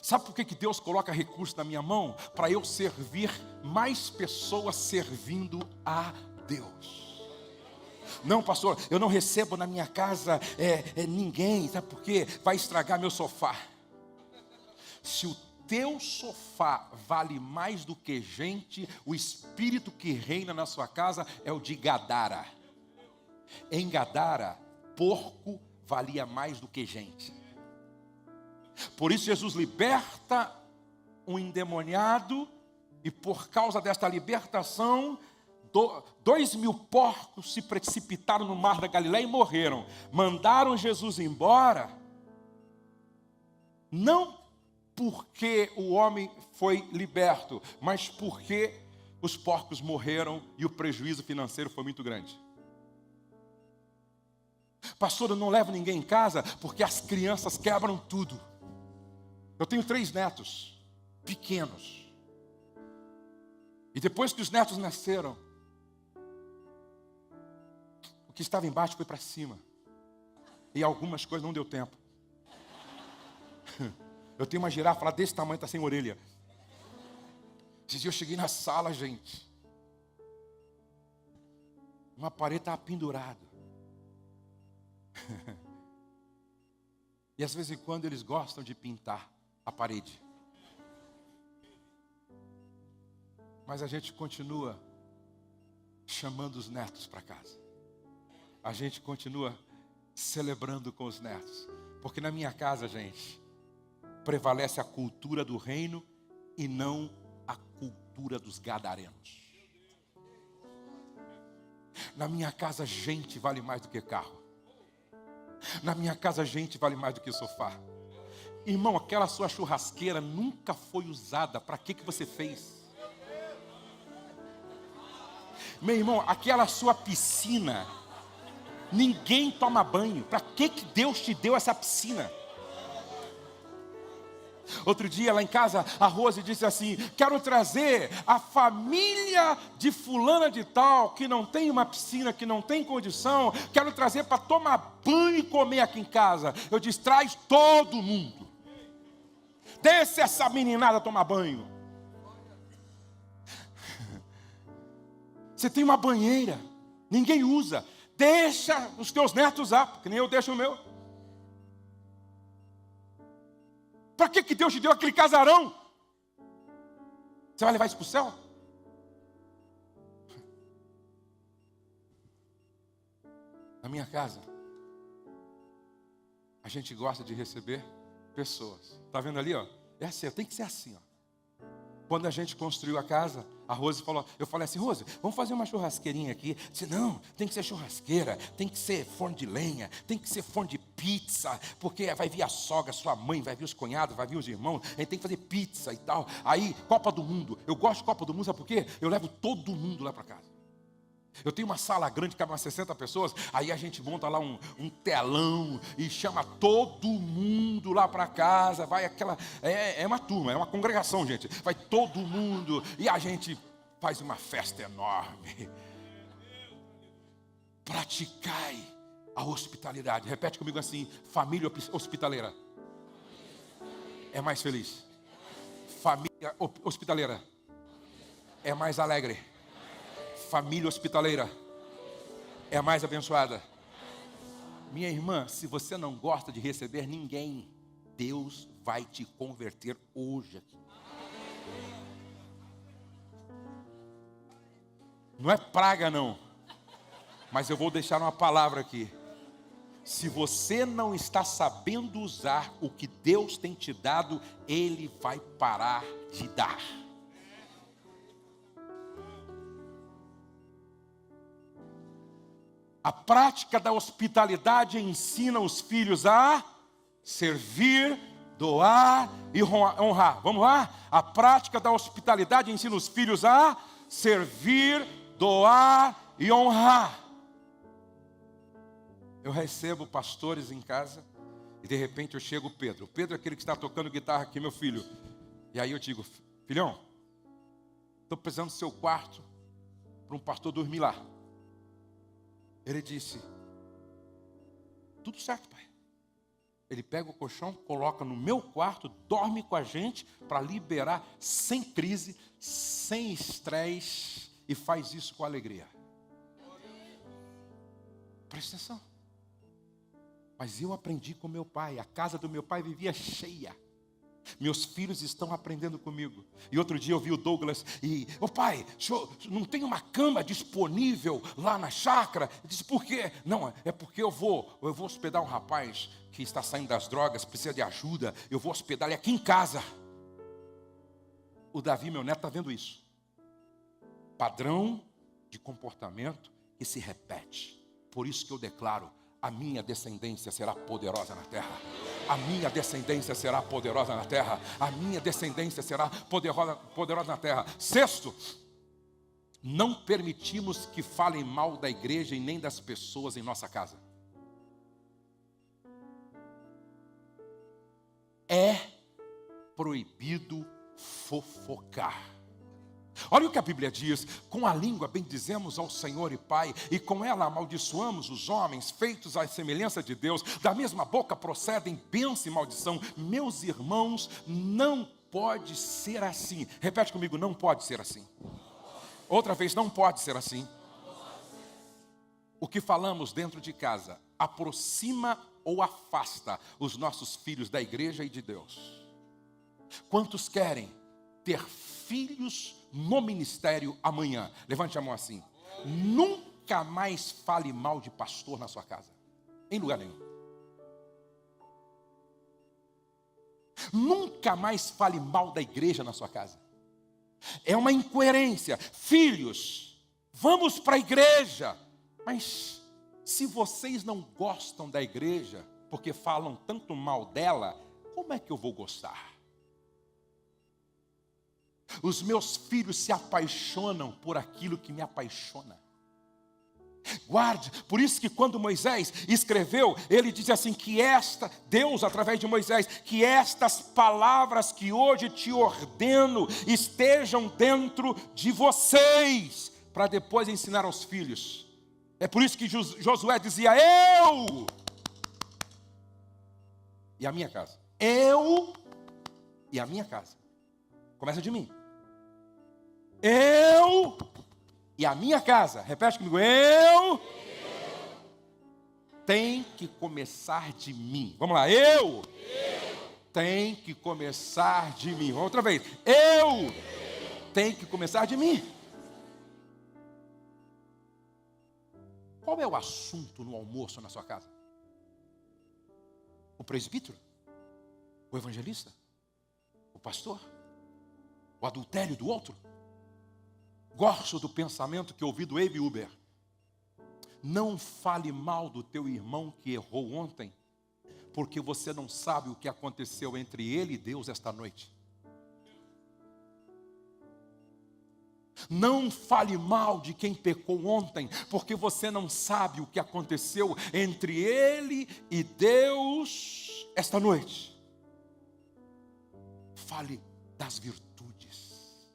Sabe por que Deus coloca recursos na minha mão? Para eu servir mais pessoas servindo a Deus. Não, pastor, eu não recebo na minha casa ninguém. Sabe por quê? Vai estragar meu sofá. Se o teu sofá vale mais do que gente, o espírito que reina na sua casa é o de Gadara. Em Gadara, porco valia mais do que gente. Por isso Jesus liberta um endemoniado, e por causa desta libertação, 2.000 porcos se precipitaram no mar da Galileia e morreram. Mandaram Jesus embora, não porque o homem foi liberto, mas porque os porcos morreram e o prejuízo financeiro foi muito grande. Pastor, eu não levo ninguém em casa porque as crianças quebram tudo. Eu tenho 3 netos pequenos. E depois que os netos nasceram, o que estava embaixo foi para cima. E algumas coisas não deu tempo. Eu tenho uma girafa lá desse tamanho, está sem orelha. Esses dias eu cheguei na sala, gente. Uma parede estava pendurada. E às vezes em quando eles gostam de pintar a parede. Mas a gente continua chamando os netos para casa. A gente continua celebrando com os netos. Porque na minha casa, gente, prevalece a cultura do reino e não a cultura dos gadarenos. Na minha casa, gente vale mais do que carro. Na minha casa, gente vale mais do que sofá. Irmão, aquela sua churrasqueira nunca foi usada. Para que você fez? Meu irmão, aquela sua piscina Ninguém toma banho. Para que Deus te deu essa piscina? Outro dia lá em casa, a Rose disse assim: quero trazer a família de fulana de tal, que não tem uma piscina, que não tem condição, quero trazer para tomar banho e comer aqui em casa. Eu disse: traz todo mundo. Deixa essa meninada tomar banho. Você tem uma banheira, ninguém usa. Deixa os teus netos usar, porque nem eu deixo o meu. Para que Deus te deu aquele casarão? Você vai levar isso para o céu? Na minha casa, a gente gosta de receber pessoas. Está vendo ali, ó? É assim, tem que ser assim, ó. Quando a gente construiu a casa, a Rose falou, eu falei assim: Rose, vamos fazer uma churrasqueirinha aqui. Eu disse: não, tem que ser churrasqueira, tem que ser forno de lenha, tem que ser forno de pizza, porque vai vir a sogra, sua mãe, vai vir os cunhados, vai vir os irmãos, a gente tem que fazer pizza e tal. Aí, Copa do Mundo, eu gosto de Copa do Mundo, sabe por quê? Eu levo todo mundo lá para casa. Eu tenho uma sala grande, cabe umas 60 pessoas, aí a gente monta lá um telão e chama todo mundo lá para casa, vai aquela, é uma turma, é uma congregação, gente, vai todo mundo e a gente faz uma festa enorme. Praticai a hospitalidade. Repete comigo assim: família hospitaleira é mais feliz. Família hospitaleira é mais alegre. Família hospitaleira é a mais abençoada. Minha irmã, se você não gosta de receber ninguém, Deus vai te converter hoje aqui. Não é praga não, mas eu vou deixar uma palavra aqui. Se você não está sabendo usar o que Deus tem te dado, Ele vai parar de dar. A prática da hospitalidade ensina os filhos a servir, doar e honrar. Vamos lá? A prática da hospitalidade ensina os filhos a servir, doar e honrar. Eu recebo pastores em casa e de repente eu chego o Pedro. O Pedro é aquele que está tocando guitarra aqui, meu filho. E aí eu digo: filhão, estou precisando do seu quarto para um pastor dormir lá. Ele disse: tudo certo, pai. Ele pega o colchão, coloca no meu quarto, dorme com a gente para liberar sem crise, sem estresse, e faz isso com alegria. Presta atenção. Mas eu aprendi com meu pai, a casa do meu pai vivia cheia. Meus filhos estão aprendendo comigo. E outro dia eu vi o Douglas e: ô pai, senhor, não tem uma cama disponível lá na chácara? Eu disse: por quê? Não, é porque eu vou hospedar um rapaz que está saindo das drogas, precisa de ajuda. Eu vou hospedar ele aqui em casa. O Davi, meu neto, está vendo isso. Padrão de comportamento que se repete. Por isso que eu declaro: a minha descendência será poderosa na terra. A minha descendência será poderosa na terra. A minha descendência será poderosa na terra. Sexto, não permitimos que falem mal da igreja e nem das pessoas em nossa casa. É proibido fofocar. Olha o que a Bíblia diz: com a língua bendizemos ao Senhor e Pai, e com ela amaldiçoamos os homens feitos à semelhança de Deus. Da mesma boca procedem bênção e maldição. Meus irmãos, não pode ser assim. Repete comigo: não pode ser assim. Outra vez: não pode ser assim. O que falamos dentro de casa aproxima ou afasta os nossos filhos da igreja e de Deus? Quantos querem ter filhos no ministério amanhã? Levante a mão assim: nunca mais fale mal de pastor na sua casa, em lugar nenhum. Nunca mais fale mal da igreja na sua casa. É uma incoerência. Filhos, vamos para a igreja, mas se vocês não gostam da igreja porque falam tanto mal dela, como é que eu vou gostar? Os meus filhos se apaixonam por aquilo que me apaixona. Guarde, por isso que quando Moisés escreveu, ele diz assim, que Deus através de Moisés, que estas palavras que hoje te ordeno, estejam dentro de vocês, para depois ensinar aos filhos. É por isso que Josué dizia, eu e a minha casa. Eu e a minha casa. Começa de mim. Eu e a minha casa. Repete comigo. Eu. Tem que começar de mim. Vamos lá. Eu. Tem que começar de mim. Outra vez. Eu. Tem que começar de mim. Qual é o assunto no almoço na sua casa? O presbítero? O evangelista? O pastor? O adultério do outro? Gosto do pensamento que ouvi do Abe Uber. Não fale mal do teu irmão que errou ontem, porque você não sabe o que aconteceu entre ele e Deus esta noite. Não fale mal de quem pecou ontem, porque você não sabe o que aconteceu entre ele e Deus esta noite. Fale das virtudes.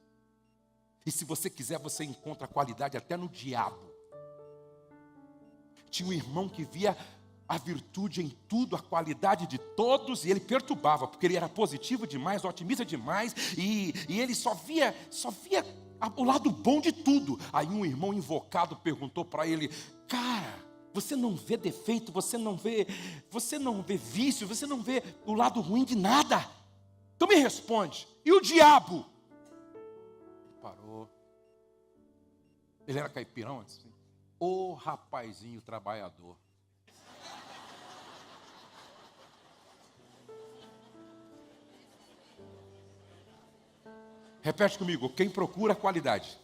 E se você quiser, você encontra qualidade até no diabo. Tinha um irmão que via a virtude em tudo, a qualidade de todos, e ele perturbava, porque ele era positivo demais, otimista demais, e ele só via o lado bom de tudo. Aí um irmão invocado perguntou para ele, cara, você não vê defeito, você não vê vício, você não vê o lado ruim de nada. Então me responde, e o diabo? Parou. Ele era caipirão antes. Ô rapazinho trabalhador. Repete comigo, quem procura qualidade,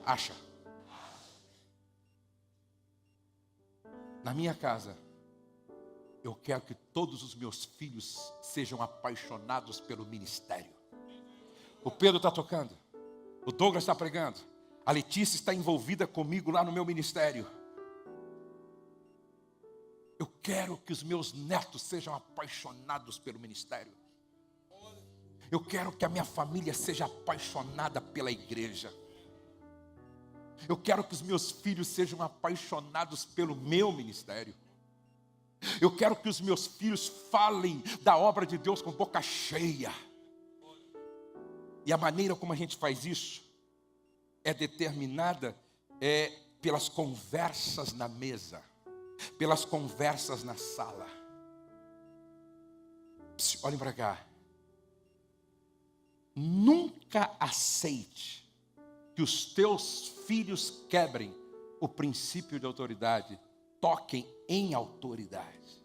acha. Na minha casa, eu quero que todos os meus filhos sejam apaixonados pelo ministério. O Pedro está tocando, o Douglas está pregando, a Letícia está envolvida comigo lá no meu ministério. Eu quero que os meus netos sejam apaixonados pelo ministério. Eu quero que a minha família seja apaixonada pela igreja. Eu quero que os meus filhos sejam apaixonados pelo meu ministério. Eu quero que os meus filhos falem da obra de Deus com boca cheia. E a maneira como a gente faz isso é determinada pelas conversas na mesa, pelas conversas na sala. Olhem para cá. Nunca aceite que os teus filhos quebrem o princípio de autoridade, toquem em autoridade.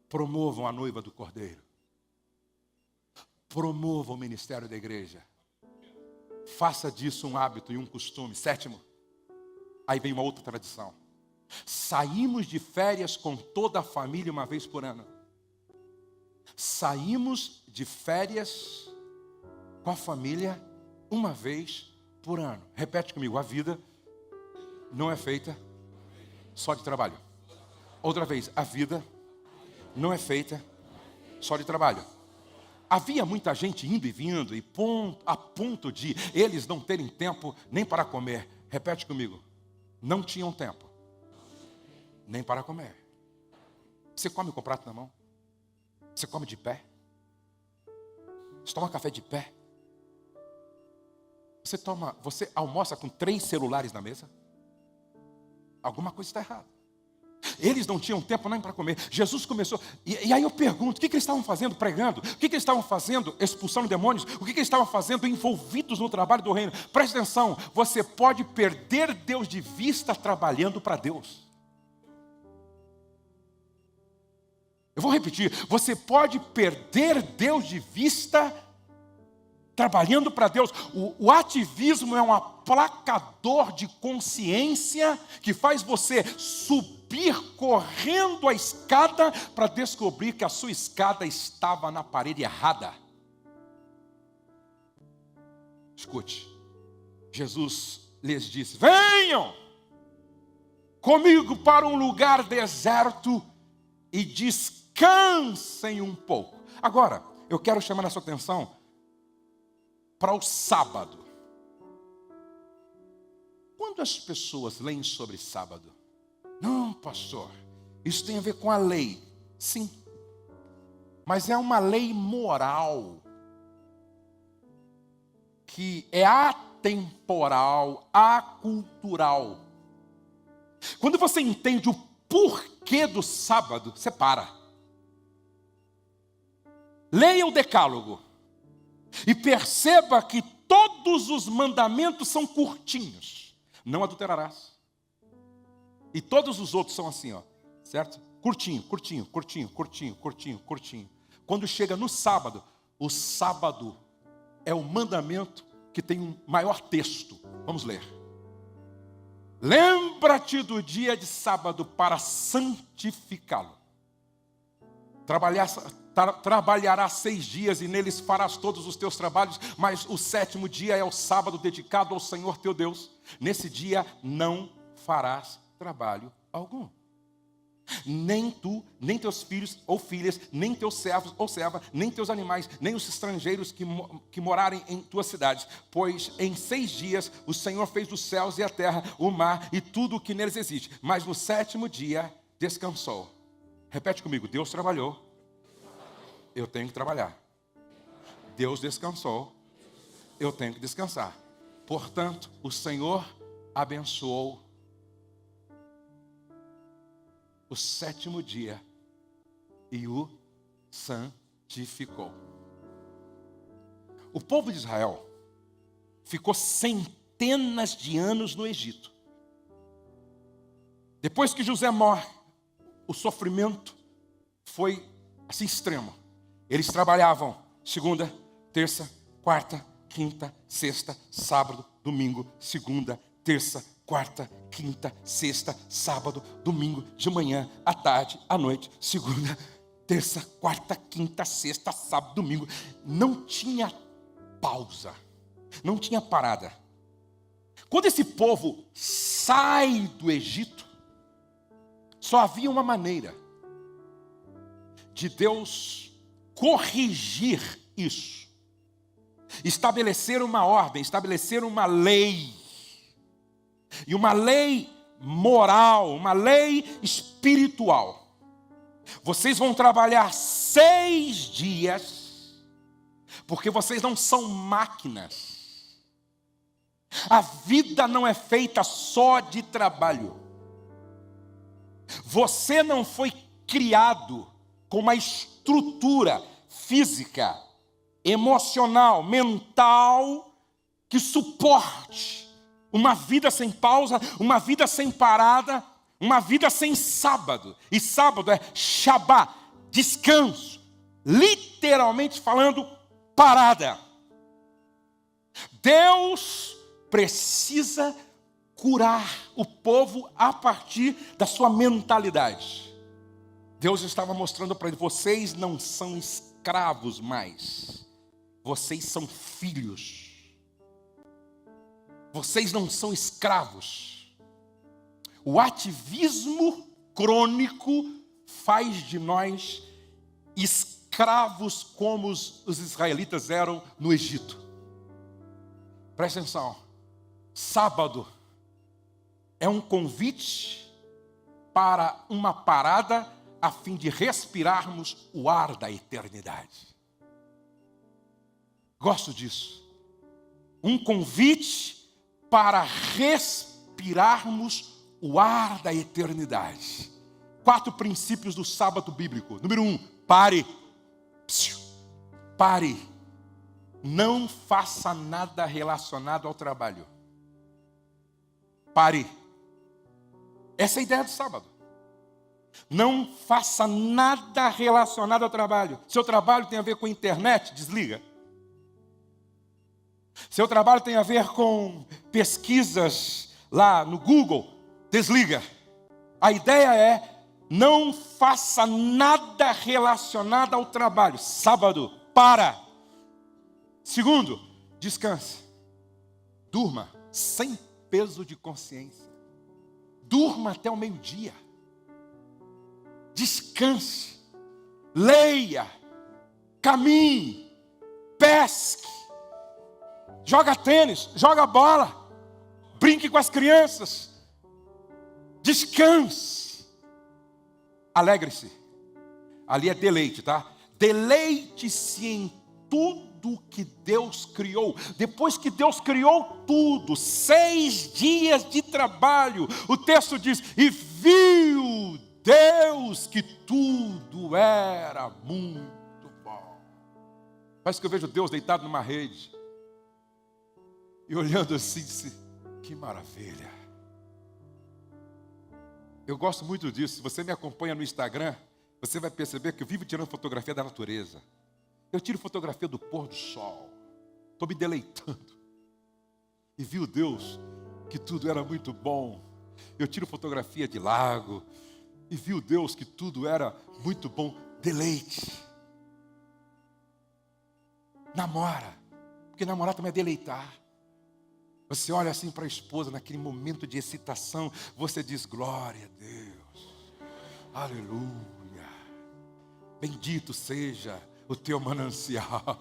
Promovam a noiva do Cordeiro. Promovam o ministério da igreja. Faça disso um hábito e um costume. 7º, aí vem uma outra tradição. Saímos de férias com toda a família uma vez por ano. Saímos de férias com a família uma vez por ano. Repete comigo, a vida não é feita só de trabalho. Outra vez, a vida não é feita só de trabalho. Havia muita gente indo e vindo, a ponto de eles não terem tempo nem para comer. Repete comigo, não tinham tempo nem para comer. Você come com o prato na mão? Você come de pé? Você toma café de pé? Você almoça com 3 celulares na mesa? Alguma coisa está errada. Eles não tinham tempo nem para comer. Jesus começou, e aí eu pergunto, o que eles estavam fazendo pregando? O que eles estavam fazendo expulsando demônios? O que eles estavam fazendo envolvidos no trabalho do reino? Presta atenção, você pode perder Deus de vista trabalhando para Deus. Eu vou repetir, você pode perder Deus de vista trabalhando para Deus. O ativismo é um aplacador de consciência que faz você subir correndo a escada para descobrir que a sua escada estava na parede errada. Escute, Jesus lhes disse: venham comigo para um lugar deserto e descansem um pouco. Agora, eu quero chamar a sua atenção para o sábado. Quando as pessoas leem sobre sábado, não, pastor, isso tem a ver com a lei. Sim, mas é uma lei moral que é atemporal, acultural. Quando você entende o porquê do sábado, você para. Leia o Decálogo e perceba que todos os mandamentos são curtinhos. Não adulterarás. E todos os outros são assim, ó, certo? Curtinho, curtinho, curtinho, curtinho, curtinho, curtinho. Quando chega no sábado, o sábado é o mandamento que tem um maior texto. Vamos ler. Lembra-te do dia de sábado para santificá-lo. Trabalharás 6 dias e neles farás todos os teus trabalhos, mas o 7º dia é o sábado dedicado ao Senhor teu Deus. Nesse dia não farás trabalho algum. Nem tu, nem teus filhos ou filhas, nem teus servos ou serva, nem teus animais, nem os estrangeiros que morarem em tuas cidades. Pois em 6 dias o Senhor fez os céus e a terra, o mar e tudo o que neles existe. Mas no 7º dia descansou. Repete comigo: Deus trabalhou, eu tenho que trabalhar. Deus descansou, eu tenho que descansar. Portanto, o Senhor abençoou o 7º dia e o santificou. O povo de Israel ficou centenas de anos no Egito. Depois que José morre, o sofrimento foi assim extremo. Eles trabalhavam segunda, terça, quarta, quinta, sexta, sábado, domingo, segunda, terça, quarta, quinta, sexta, sábado, domingo, de manhã, à tarde, à noite, segunda, terça, quarta, quinta, sexta, sábado, domingo. Não tinha pausa, não tinha parada. Quando esse povo sai do Egito, só havia uma maneira de Deus corrigir isso. Estabelecer uma ordem, estabelecer uma lei. E uma lei moral, uma lei espiritual. Vocês vão trabalhar 6 dias, porque vocês não são máquinas. A vida não é feita só de trabalho. Você não foi criado com uma estrutura física, emocional, mental, que suporte uma vida sem pausa, uma vida sem parada, uma vida sem sábado. E sábado é Shabá, descanso. Literalmente falando, parada. Deus precisa curar o povo a partir da sua mentalidade. Deus estava mostrando para ele: vocês não são escravos mais. Vocês são filhos. Vocês não são escravos. O ativismo crônico faz de nós escravos como os israelitas eram no Egito. Presta atenção. Sábado é um convite para uma parada a fim de respirarmos o ar da eternidade. Gosto disso. Um convite para respirarmos o ar da eternidade. 4 princípios do sábado bíblico. Número 1, pare. Pare. Não faça nada relacionado ao trabalho. Pare. Essa é a ideia do sábado. Não faça nada relacionado ao trabalho. Seu trabalho tem a ver com internet? Desliga. Seu trabalho tem a ver com pesquisas lá no Google? Desliga. A ideia é: não faça nada relacionado ao trabalho. Sábado, para. Segundo, descanse. Durma sem peso de consciência. Durma até o meio-dia. Descanse. Leia. Caminhe. Pesque. Joga tênis. Joga bola. Brinque com as crianças. Descanse. Alegre-se. Ali é deleite, tá? Deleite-se em tudo que Deus criou. Depois que Deus criou tudo, 6 dias de trabalho, o texto diz: e viu Deus que tudo era muito bom. Parece que eu vejo Deus deitado numa rede e olhando assim, disse: que maravilha. Eu gosto muito disso. Se você me acompanha no Instagram, você vai perceber que eu vivo tirando fotografia da natureza. Eu tiro fotografia do pôr do sol. Estou me deleitando. E viu Deus que tudo era muito bom. Eu tiro fotografia de lago. E viu Deus que tudo era muito bom. Deleite. Namora. Porque namorar também é deleitar. Você olha assim para a esposa naquele momento de excitação. Você diz: glória a Deus. Aleluia. Bendito seja o teu manancial.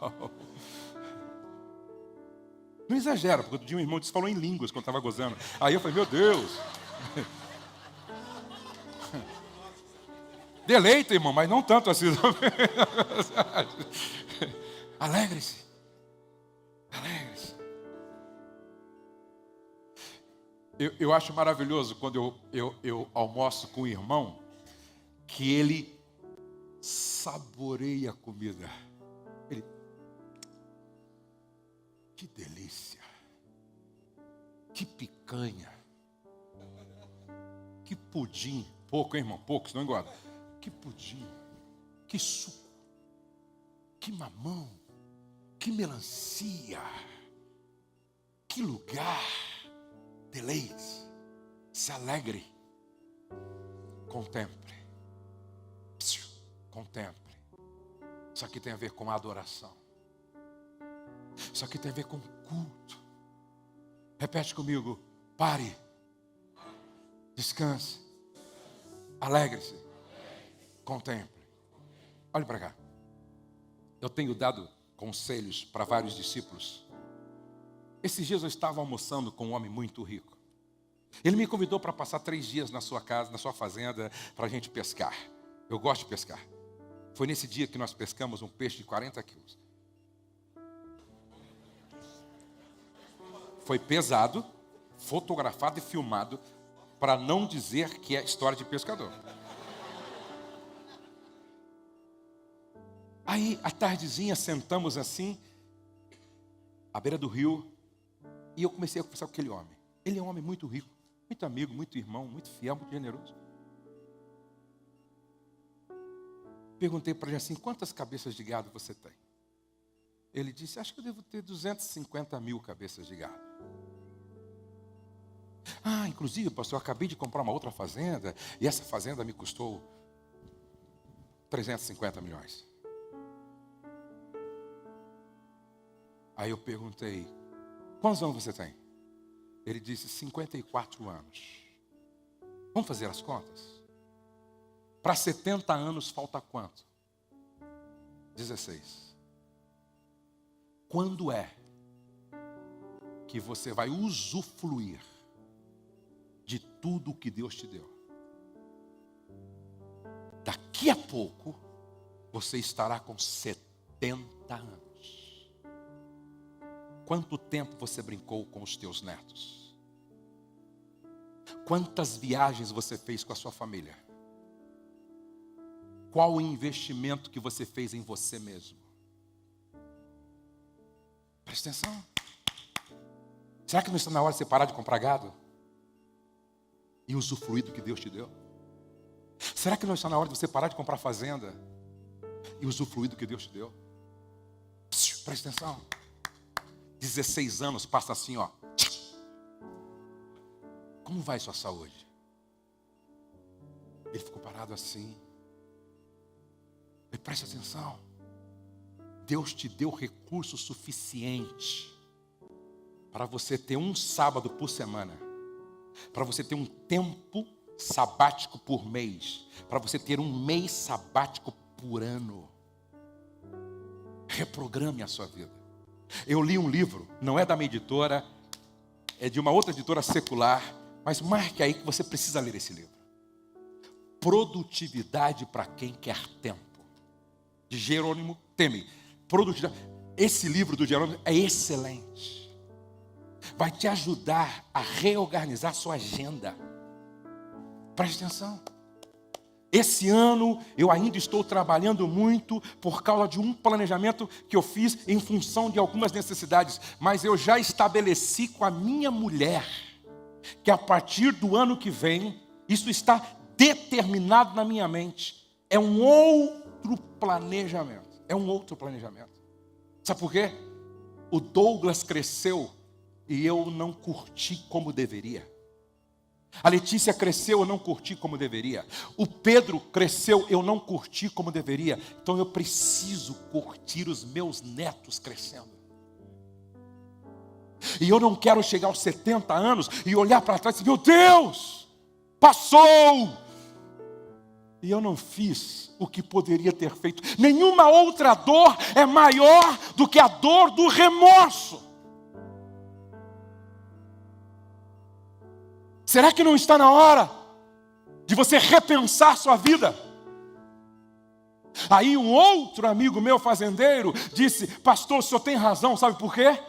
Não exagera, porque outro dia um irmão disse, falou em línguas quando estava gozando. Aí eu falei: meu Deus. Deleita, irmão, mas não tanto assim. Alegre-se. Alegre-se. Eu acho maravilhoso quando eu almoço com um irmão que ele saboreia a comida. Ele, que delícia. Que picanha. Que pudim. Pouco, hein, irmão? Pouco, senão engorda. Que pudim. Que suco. Que mamão. Que melancia. Que lugar. Deleite. Se alegre. Contemple. Contemple. Isso aqui tem a ver com adoração. Isso aqui tem a ver com culto. Repete comigo: pare. Descanse. Alegre-se. Contemple. Olhe para cá. Eu tenho dado conselhos para vários discípulos. Esses dias eu estava almoçando com um homem muito rico. Ele me convidou para passar 3 dias na sua casa, na sua fazenda, para a gente pescar. Eu gosto de pescar. Foi nesse dia que nós pescamos um peixe de 40 quilos. Foi pesado, fotografado e filmado, para não dizer que é história de pescador. Aí, à tardezinha, sentamos assim, à beira do rio, e eu comecei a conversar com aquele homem. Ele é um homem muito rico, muito amigo, muito irmão, muito fiel, muito generoso. Perguntei para ele assim: quantas cabeças de gado você tem? Ele disse: acho que eu devo ter 250 mil cabeças de gado. Ah, inclusive, pastor, eu acabei de comprar uma outra fazenda, e essa fazenda me custou 350 milhões. Aí eu perguntei: quantos anos você tem? Ele disse: 54 anos. Vamos fazer as contas? Para 70 anos falta quanto? 16. Quando é que você vai usufruir de tudo o que Deus te deu? Daqui a pouco você estará com 70 anos. Quanto tempo você brincou com os teus netos? Quantas viagens você fez com a sua família? Qual o investimento que você fez em você mesmo? Presta atenção. Será que não está na hora de você parar de comprar gado? E usufruir do que Deus te deu? Será que não está na hora de você parar de comprar fazenda? E usufruir do que Deus te deu? Presta atenção. 16 anos passa assim, ó. Como vai sua saúde? Ele ficou parado assim. E preste atenção. Deus te deu recurso suficiente para você ter um sábado por semana, para você ter um tempo sabático por mês, para você ter um mês sabático por ano. Reprograme a sua vida. Eu li um livro, não é da minha editora, é de uma outra editora secular, mas marque aí que você precisa ler esse livro. Produtividade para quem quer tempo, de Jerônimo Temel. Produtividade. Esse livro do Jerônimo é excelente. Vai te ajudar a reorganizar sua agenda. Preste atenção. Esse ano eu ainda estou trabalhando muito por causa de um planejamento que eu fiz em função de algumas necessidades. Mas eu já estabeleci com a minha mulher que a partir do ano que vem, isso está determinado na minha mente. É um outro planejamento. É um outro planejamento. Sabe por quê? O Douglas cresceu e eu não curti como deveria. A Letícia cresceu, eu não curti como deveria. O Pedro cresceu, eu não curti como deveria. Então eu preciso curtir os meus netos crescendo. E eu não quero chegar aos 70 anos e olhar para trás e dizer, meu Deus, passou! E eu não fiz o que poderia ter feito. Nenhuma outra dor é maior do que a dor do remorso. Será que não está na hora de você repensar sua vida? Aí um outro amigo meu fazendeiro disse, pastor, o senhor tem razão, sabe por quê?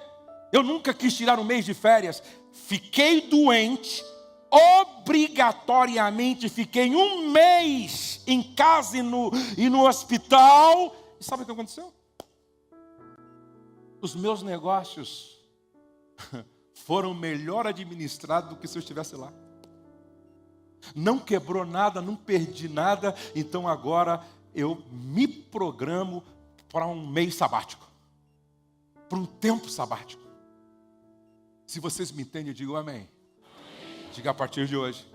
Eu nunca quis tirar um mês de férias. Fiquei doente, obrigatoriamente fiquei um mês em casa e no hospital. E sabe o que aconteceu? Os meus negócios foram melhor administrados do que se eu estivesse lá. Não quebrou nada, não perdi nada. Então agora eu me programo para um mês sabático, para um tempo sabático. Se vocês me entendem, eu digo amém. Diga a partir de hoje,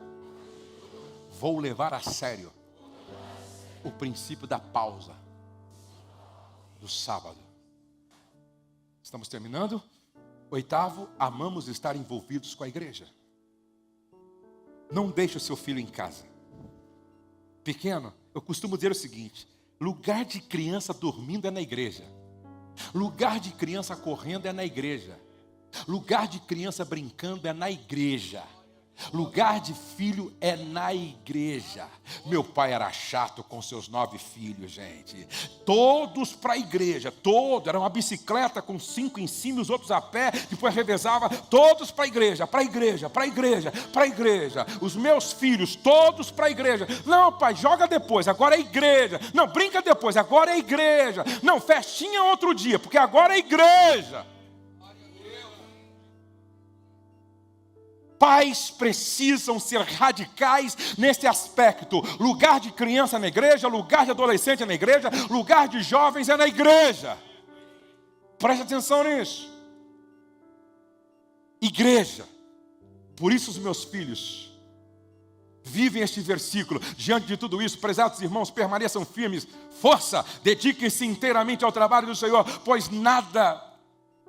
vou levar a sério o princípio da pausa do sábado. Estamos terminando? 8º, amamos estar envolvidos com a igreja. Não deixe o seu filho em casa. Pequeno, eu costumo dizer o seguinte, lugar de criança dormindo é na igreja. Lugar de criança correndo é na igreja. Lugar de criança brincando é na igreja. Lugar de filho é na igreja. Meu pai era chato com seus 9 filhos, gente. Todos para a igreja, era uma bicicleta com 5 em cima e os outros a pé. Depois revezava, todos para a igreja, para a igreja, para a igreja, para a igreja. Os meus filhos, todos para a igreja. Não, pai, joga depois, agora é igreja. Não, brinca depois, agora é igreja. Não, festinha outro dia, porque agora é igreja. Pais precisam ser radicais nesse aspecto. Lugar de criança na igreja, lugar de adolescente é na igreja, lugar de jovens é na igreja. Preste atenção nisso. Igreja. Por isso os meus filhos vivem este versículo. Diante de tudo isso, prezados irmãos, permaneçam firmes. Força, dediquem-se inteiramente ao trabalho do Senhor, pois nada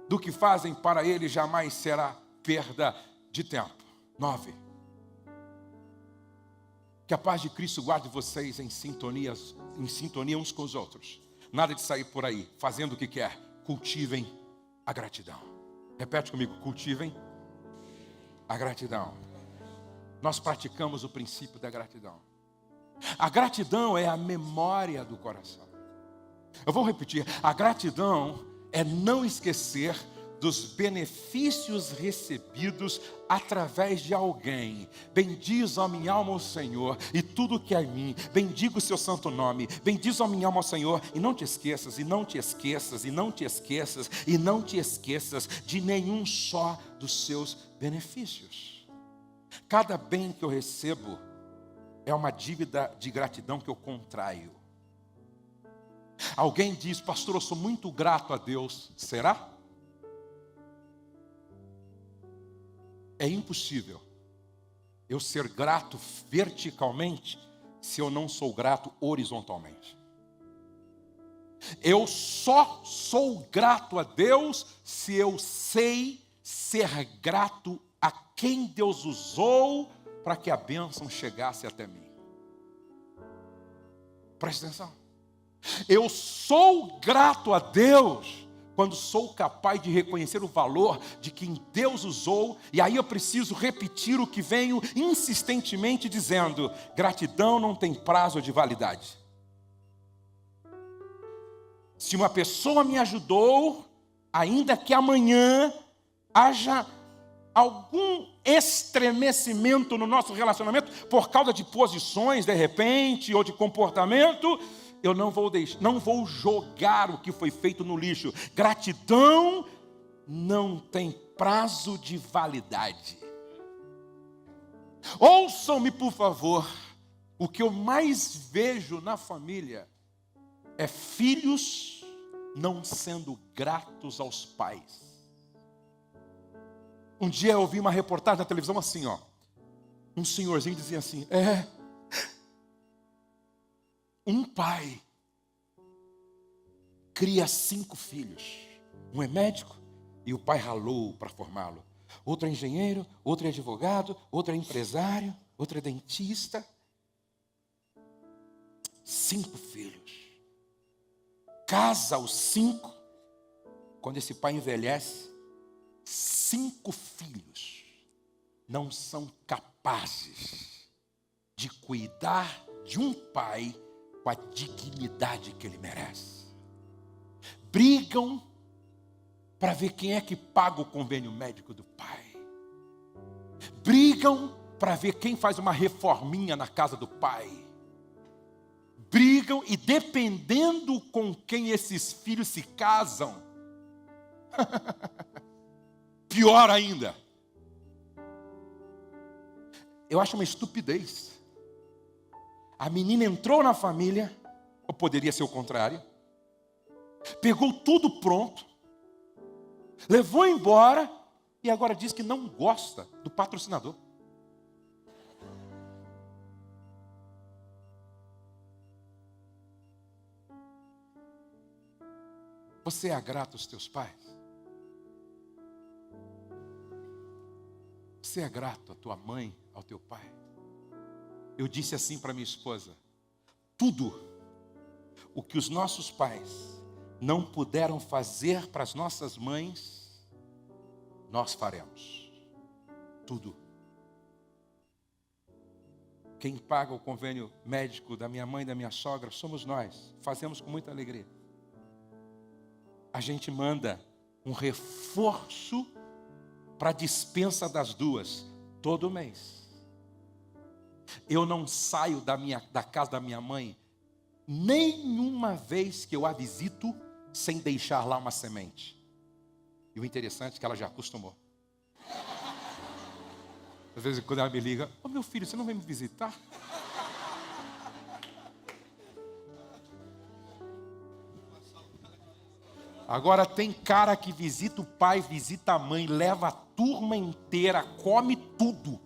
do que fazem para Ele jamais será perda de tempo. 9. Que a paz de Cristo guarde vocês em sintonia uns com os outros. Nada de sair por aí fazendo o que quer. Cultivem a gratidão. Repete comigo, cultivem a gratidão. Nós praticamos o princípio da gratidão. A gratidão é a memória do coração. Eu vou repetir, a gratidão é não esquecer dos benefícios recebidos através de alguém. Bendiz, ó minha alma, o Senhor, e tudo que é em mim. Bendiga o seu santo nome. Bendiz, ó minha alma, o Senhor, e não te esqueças, e não te esqueças, e não te esqueças, e não te esqueças de nenhum só dos seus benefícios. Cada bem que eu recebo é uma dívida de gratidão que eu contraio. Alguém diz, pastor, eu sou muito grato a Deus. Será? É impossível eu ser grato verticalmente se eu não sou grato horizontalmente. Eu só sou grato a Deus se eu sei ser grato a quem Deus usou para que a bênção chegasse até mim. Preste atenção. Eu sou grato a Deus quando sou capaz de reconhecer o valor de quem Deus usou, e aí eu preciso repetir o que venho insistentemente dizendo: gratidão não tem prazo de validade. Se uma pessoa me ajudou, ainda que amanhã haja algum estremecimento no nosso relacionamento por causa de posições, de repente, ou de comportamento, eu não vou jogar o que foi feito no lixo. Gratidão não tem prazo de validade. Ouçam-me, por favor. O que eu mais vejo na família é filhos não sendo gratos aos pais. Um dia eu ouvi uma reportagem na televisão assim, ó. Um senhorzinho dizia assim: um pai cria 5 filhos. Um é médico e o pai ralou para formá-lo. Outro é engenheiro, outro é advogado, outro é empresário, outro é dentista. 5 filhos. Casa os 5. Quando esse pai envelhece, 5 filhos não são capazes de cuidar de um pai com a dignidade que ele merece. Brigam para ver quem é que paga o convênio médico do pai. Brigam para ver quem faz uma reforminha na casa do pai. Brigam e, dependendo com quem esses filhos se casam, pior ainda. Eu acho uma estupidez. A menina entrou na família, ou poderia ser o contrário, pegou tudo pronto, levou embora e agora diz que não gosta do patrocinador. Você é grato aos teus pais? Você é grato à tua mãe, ao teu pai? Eu disse assim para minha esposa: tudo o que os nossos pais não puderam fazer para as nossas mães, nós faremos. Tudo. Quem paga o convênio médico da minha mãe e da minha sogra somos nós. Fazemos com muita alegria. A gente manda um reforço para a dispensa das duas todo mês. Eu não saio da casa da minha mãe nenhuma vez que eu a visito sem deixar lá uma semente. E o interessante é que ela já acostumou. Às vezes quando ela me liga: ô meu filho, você não vem me visitar? Agora tem cara que visita o pai, visita a mãe, leva a turma inteira, come tudo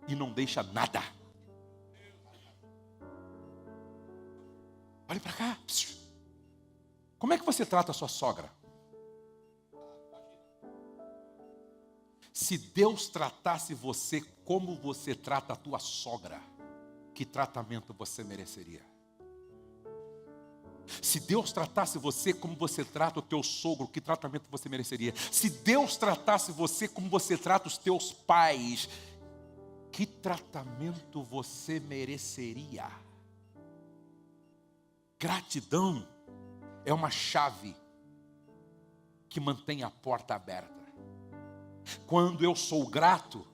e não deixa nada. Olhe para cá. Como é que você trata a sua sogra? Se Deus tratasse você como você trata a tua sogra, que tratamento você mereceria? Se Deus tratasse você como você trata o teu sogro, que tratamento você mereceria? Se Deus tratasse você como você trata os teus pais, que tratamento você mereceria? Gratidão é uma chave que mantém a porta aberta. Quando eu sou grato,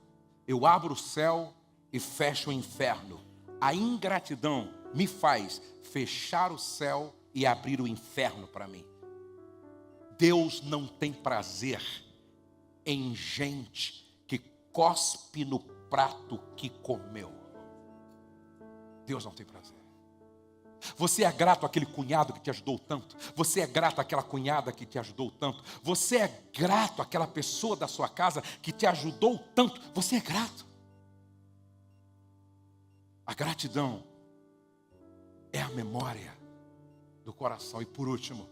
eu abro o céu e fecho o inferno. A ingratidão me faz fechar o céu e abrir o inferno para mim. Deus não tem prazer em gente que cospe no prato que comeu. Deus não tem prazer. Você é grato àquele cunhado que te ajudou tanto. Você é grato àquela cunhada que te ajudou tanto. Você é grato àquela pessoa da sua casa que te ajudou tanto. Você é grato. A gratidão é a memória do coração. E por último,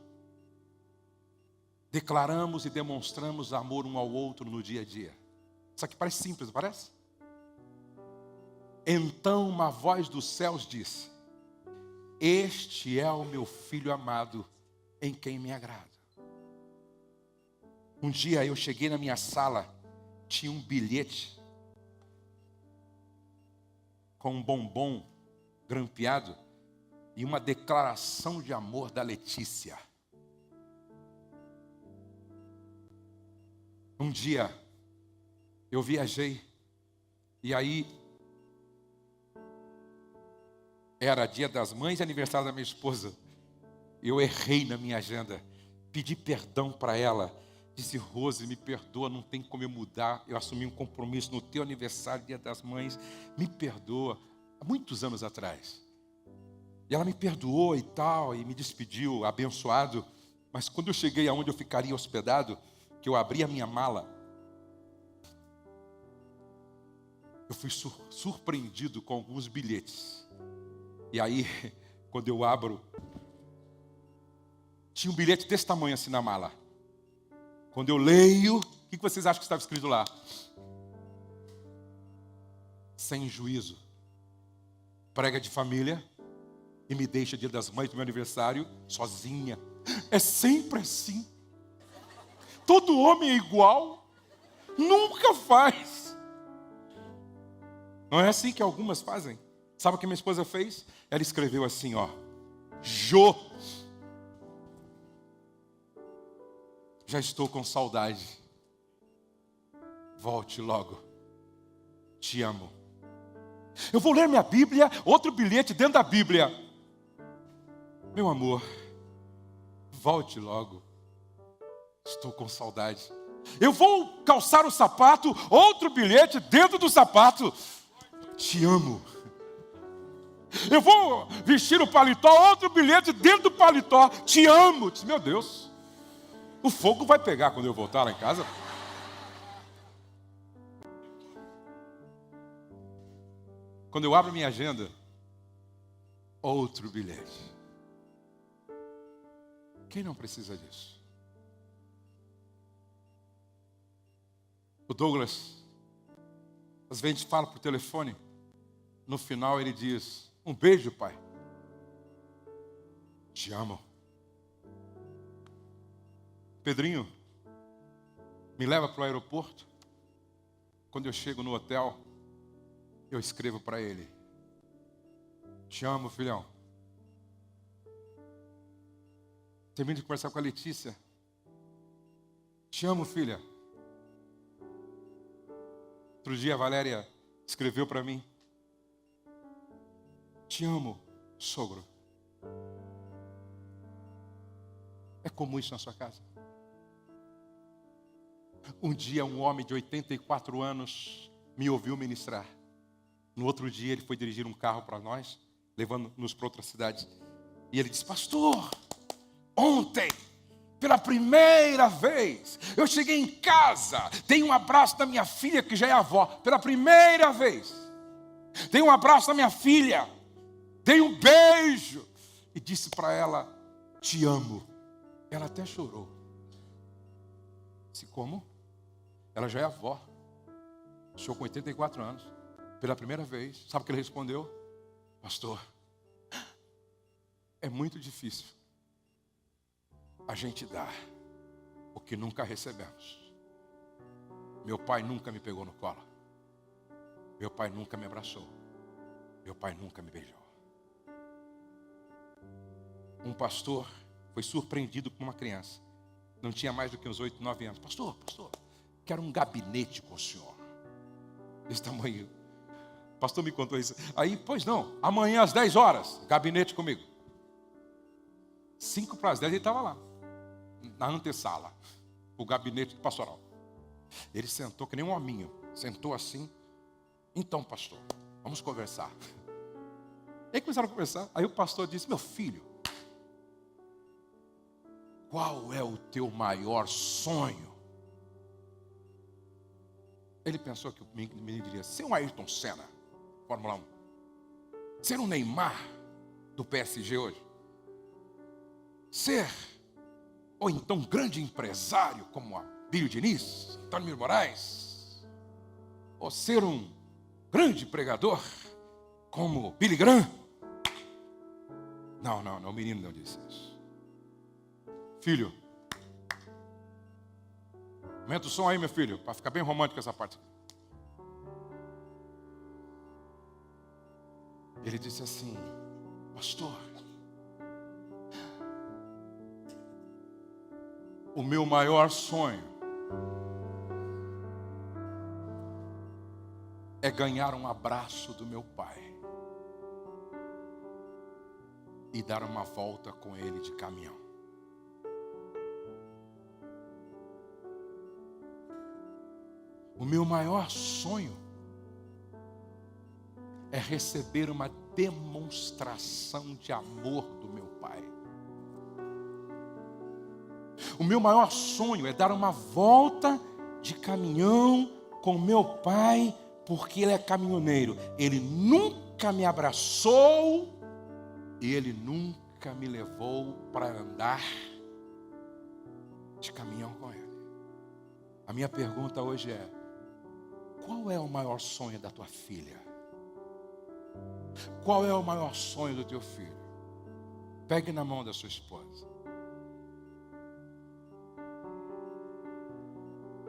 declaramos e demonstramos amor um ao outro no dia a dia. Isso aqui parece simples, não parece? Então uma voz dos céus disse: este é o meu filho amado, em quem me agrado. Um dia eu cheguei na minha sala, tinha um bilhete com um bombom grampeado e uma declaração de amor da Letícia. Um dia eu viajei e aí era dia das mães e aniversário da minha esposa. Eu errei na minha agenda, pedi perdão para ela. Disse: Rose, me perdoa, não tem como eu mudar. Eu assumi um compromisso no teu aniversário, dia das mães. Me perdoa. Há muitos anos atrás. E ela me perdoou e tal, e me despediu, abençoado. Mas quando eu cheguei aonde eu ficaria hospedado, que eu abri a minha mala, eu fui surpreendido com alguns bilhetes. E aí, quando eu abro, tinha um bilhete desse tamanho assim na mala. Quando eu leio, o que vocês acham que estava escrito lá? Sem juízo, prega de família e me deixa dia das mães do meu aniversário sozinha. É sempre assim. Todo homem é igual. Nunca faz. Não é assim que algumas fazem? Sabe o que minha esposa fez? Ela escreveu assim, ó: Jô, já estou com saudade. Volte logo. Te amo. Eu vou ler minha Bíblia, outro bilhete dentro da Bíblia. Meu amor, volte logo. Estou com saudade. Eu vou calçar o sapato, outro bilhete dentro do sapato. Te amo. Eu vou vestir o paletó, outro bilhete dentro do paletó. Te amo. Meu Deus, o fogo vai pegar quando eu voltar lá em casa. Quando eu abro minha agenda, outro bilhete. Quem não precisa disso? O Douglas, às vezes a gente fala por telefone, no final ele diz: um beijo, pai. Te amo. Pedrinho me leva para o aeroporto. Quando eu chego no hotel, eu escrevo para ele: te amo, filhão. Termino de conversar com a Letícia: te amo, filha. Outro dia a Valéria escreveu para mim: te amo, sogro. É comum isso na sua casa? Um dia um homem de 84 anos me ouviu ministrar. No outro dia ele foi dirigir um carro para nós, levando-nos para outra cidade. E ele disse: pastor, ontem, pela primeira vez, eu cheguei em casa, dei um abraço da minha filha, que já é avó, pela primeira vez. Dei um abraço da minha filha, dei um beijo e disse para ela: te amo. Ela até chorou. Disse: como? Ela já é avó, estou com 84 anos, pela primeira vez. Sabe o que ele respondeu? Pastor, é muito difícil a gente dar o que nunca recebemos. Meu pai nunca me pegou no colo. Meu pai nunca me abraçou. Meu pai nunca me beijou. Um pastor foi surpreendido com uma criança. Não tinha mais do que uns 8, 9 anos. Pastor, quero um gabinete com o senhor. Desse tamanho. O pastor me contou isso. Aí, pois não, amanhã às 10 horas, gabinete comigo. 5 para as 10 ele estava lá, na antessala, o gabinete do pastoral. Ele sentou que nem um hominho. Sentou assim. Então, pastor, vamos conversar. E aí começaram a conversar. Aí o pastor disse: meu filho, qual é o teu maior sonho? Ele pensou que o menino diria: ser um Ayrton Senna, Fórmula 1. Ser um Neymar, do PSG hoje. Ser ou então grande empresário como Abílio Diniz, Antônio Miro Moraes, ou ser um grande pregador como Billy Graham. Não, o menino não disse isso. Filho, aumenta o som aí, meu filho, para ficar bem romântico essa parte. Ele disse assim: pastor, o meu maior sonho é ganhar um abraço do meu pai e dar uma volta com ele de caminhão. O meu maior sonho é receber uma demonstração de amor do meu pai. O meu maior sonho é dar uma volta de caminhão com meu pai, porque ele é caminhoneiro. Ele nunca me abraçou e ele nunca me levou para andar de caminhão com ele. A minha pergunta hoje é: qual é o maior sonho da tua filha? Qual é o maior sonho do teu filho? Pegue na mão da sua esposa.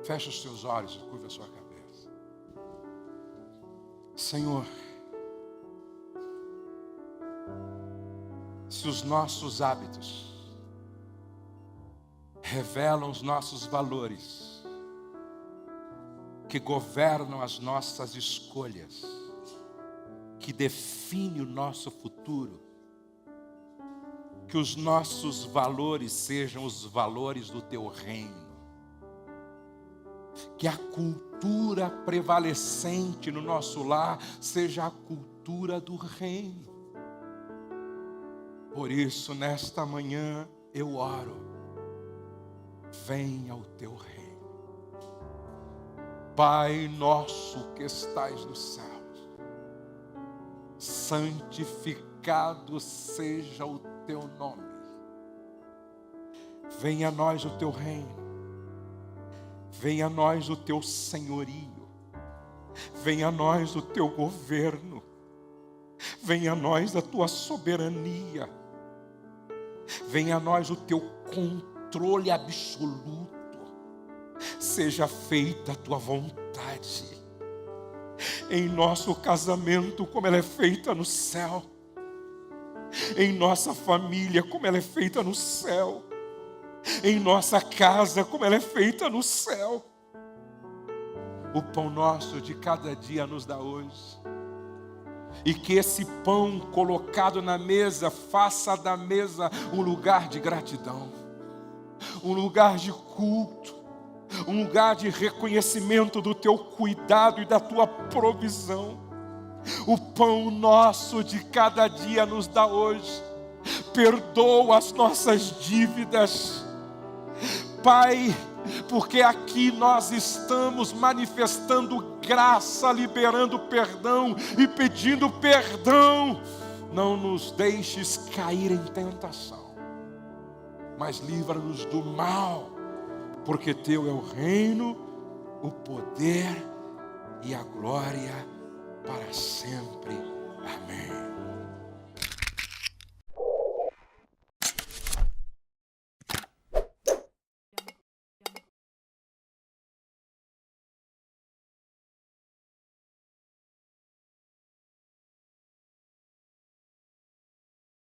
Feche os seus olhos e curva a sua cabeça. Senhor, se os nossos hábitos revelam os nossos valores, que governam as nossas escolhas, que define o nosso futuro, que os nossos valores sejam os valores do teu reino, que a cultura prevalecente no nosso lar seja a cultura do reino. Por isso, nesta manhã, eu oro: venha o teu reino. Pai nosso que estais nos céus, santificado seja o teu nome. Venha a nós o teu reino. Venha a nós o teu senhorio. Venha a nós o teu governo. Venha a nós a tua soberania. Venha a nós o teu controle absoluto. Seja feita a tua vontade em nosso casamento, como ela é feita no céu, em nossa família, como ela é feita no céu, em nossa casa, como ela é feita no céu. O pão nosso de cada dia nos dá hoje, e que esse pão colocado na mesa faça da mesa um lugar de gratidão, um lugar de culto, um lugar de reconhecimento do teu cuidado e da tua provisão. O pão nosso de cada dia nos dá hoje. Perdoa as nossas dívidas, Pai, porque aqui nós estamos manifestando graça, liberando perdão e pedindo perdão. Não nos deixes cair em tentação, mas livra-nos do mal, porque teu é o reino, o poder e a glória para sempre. Amém.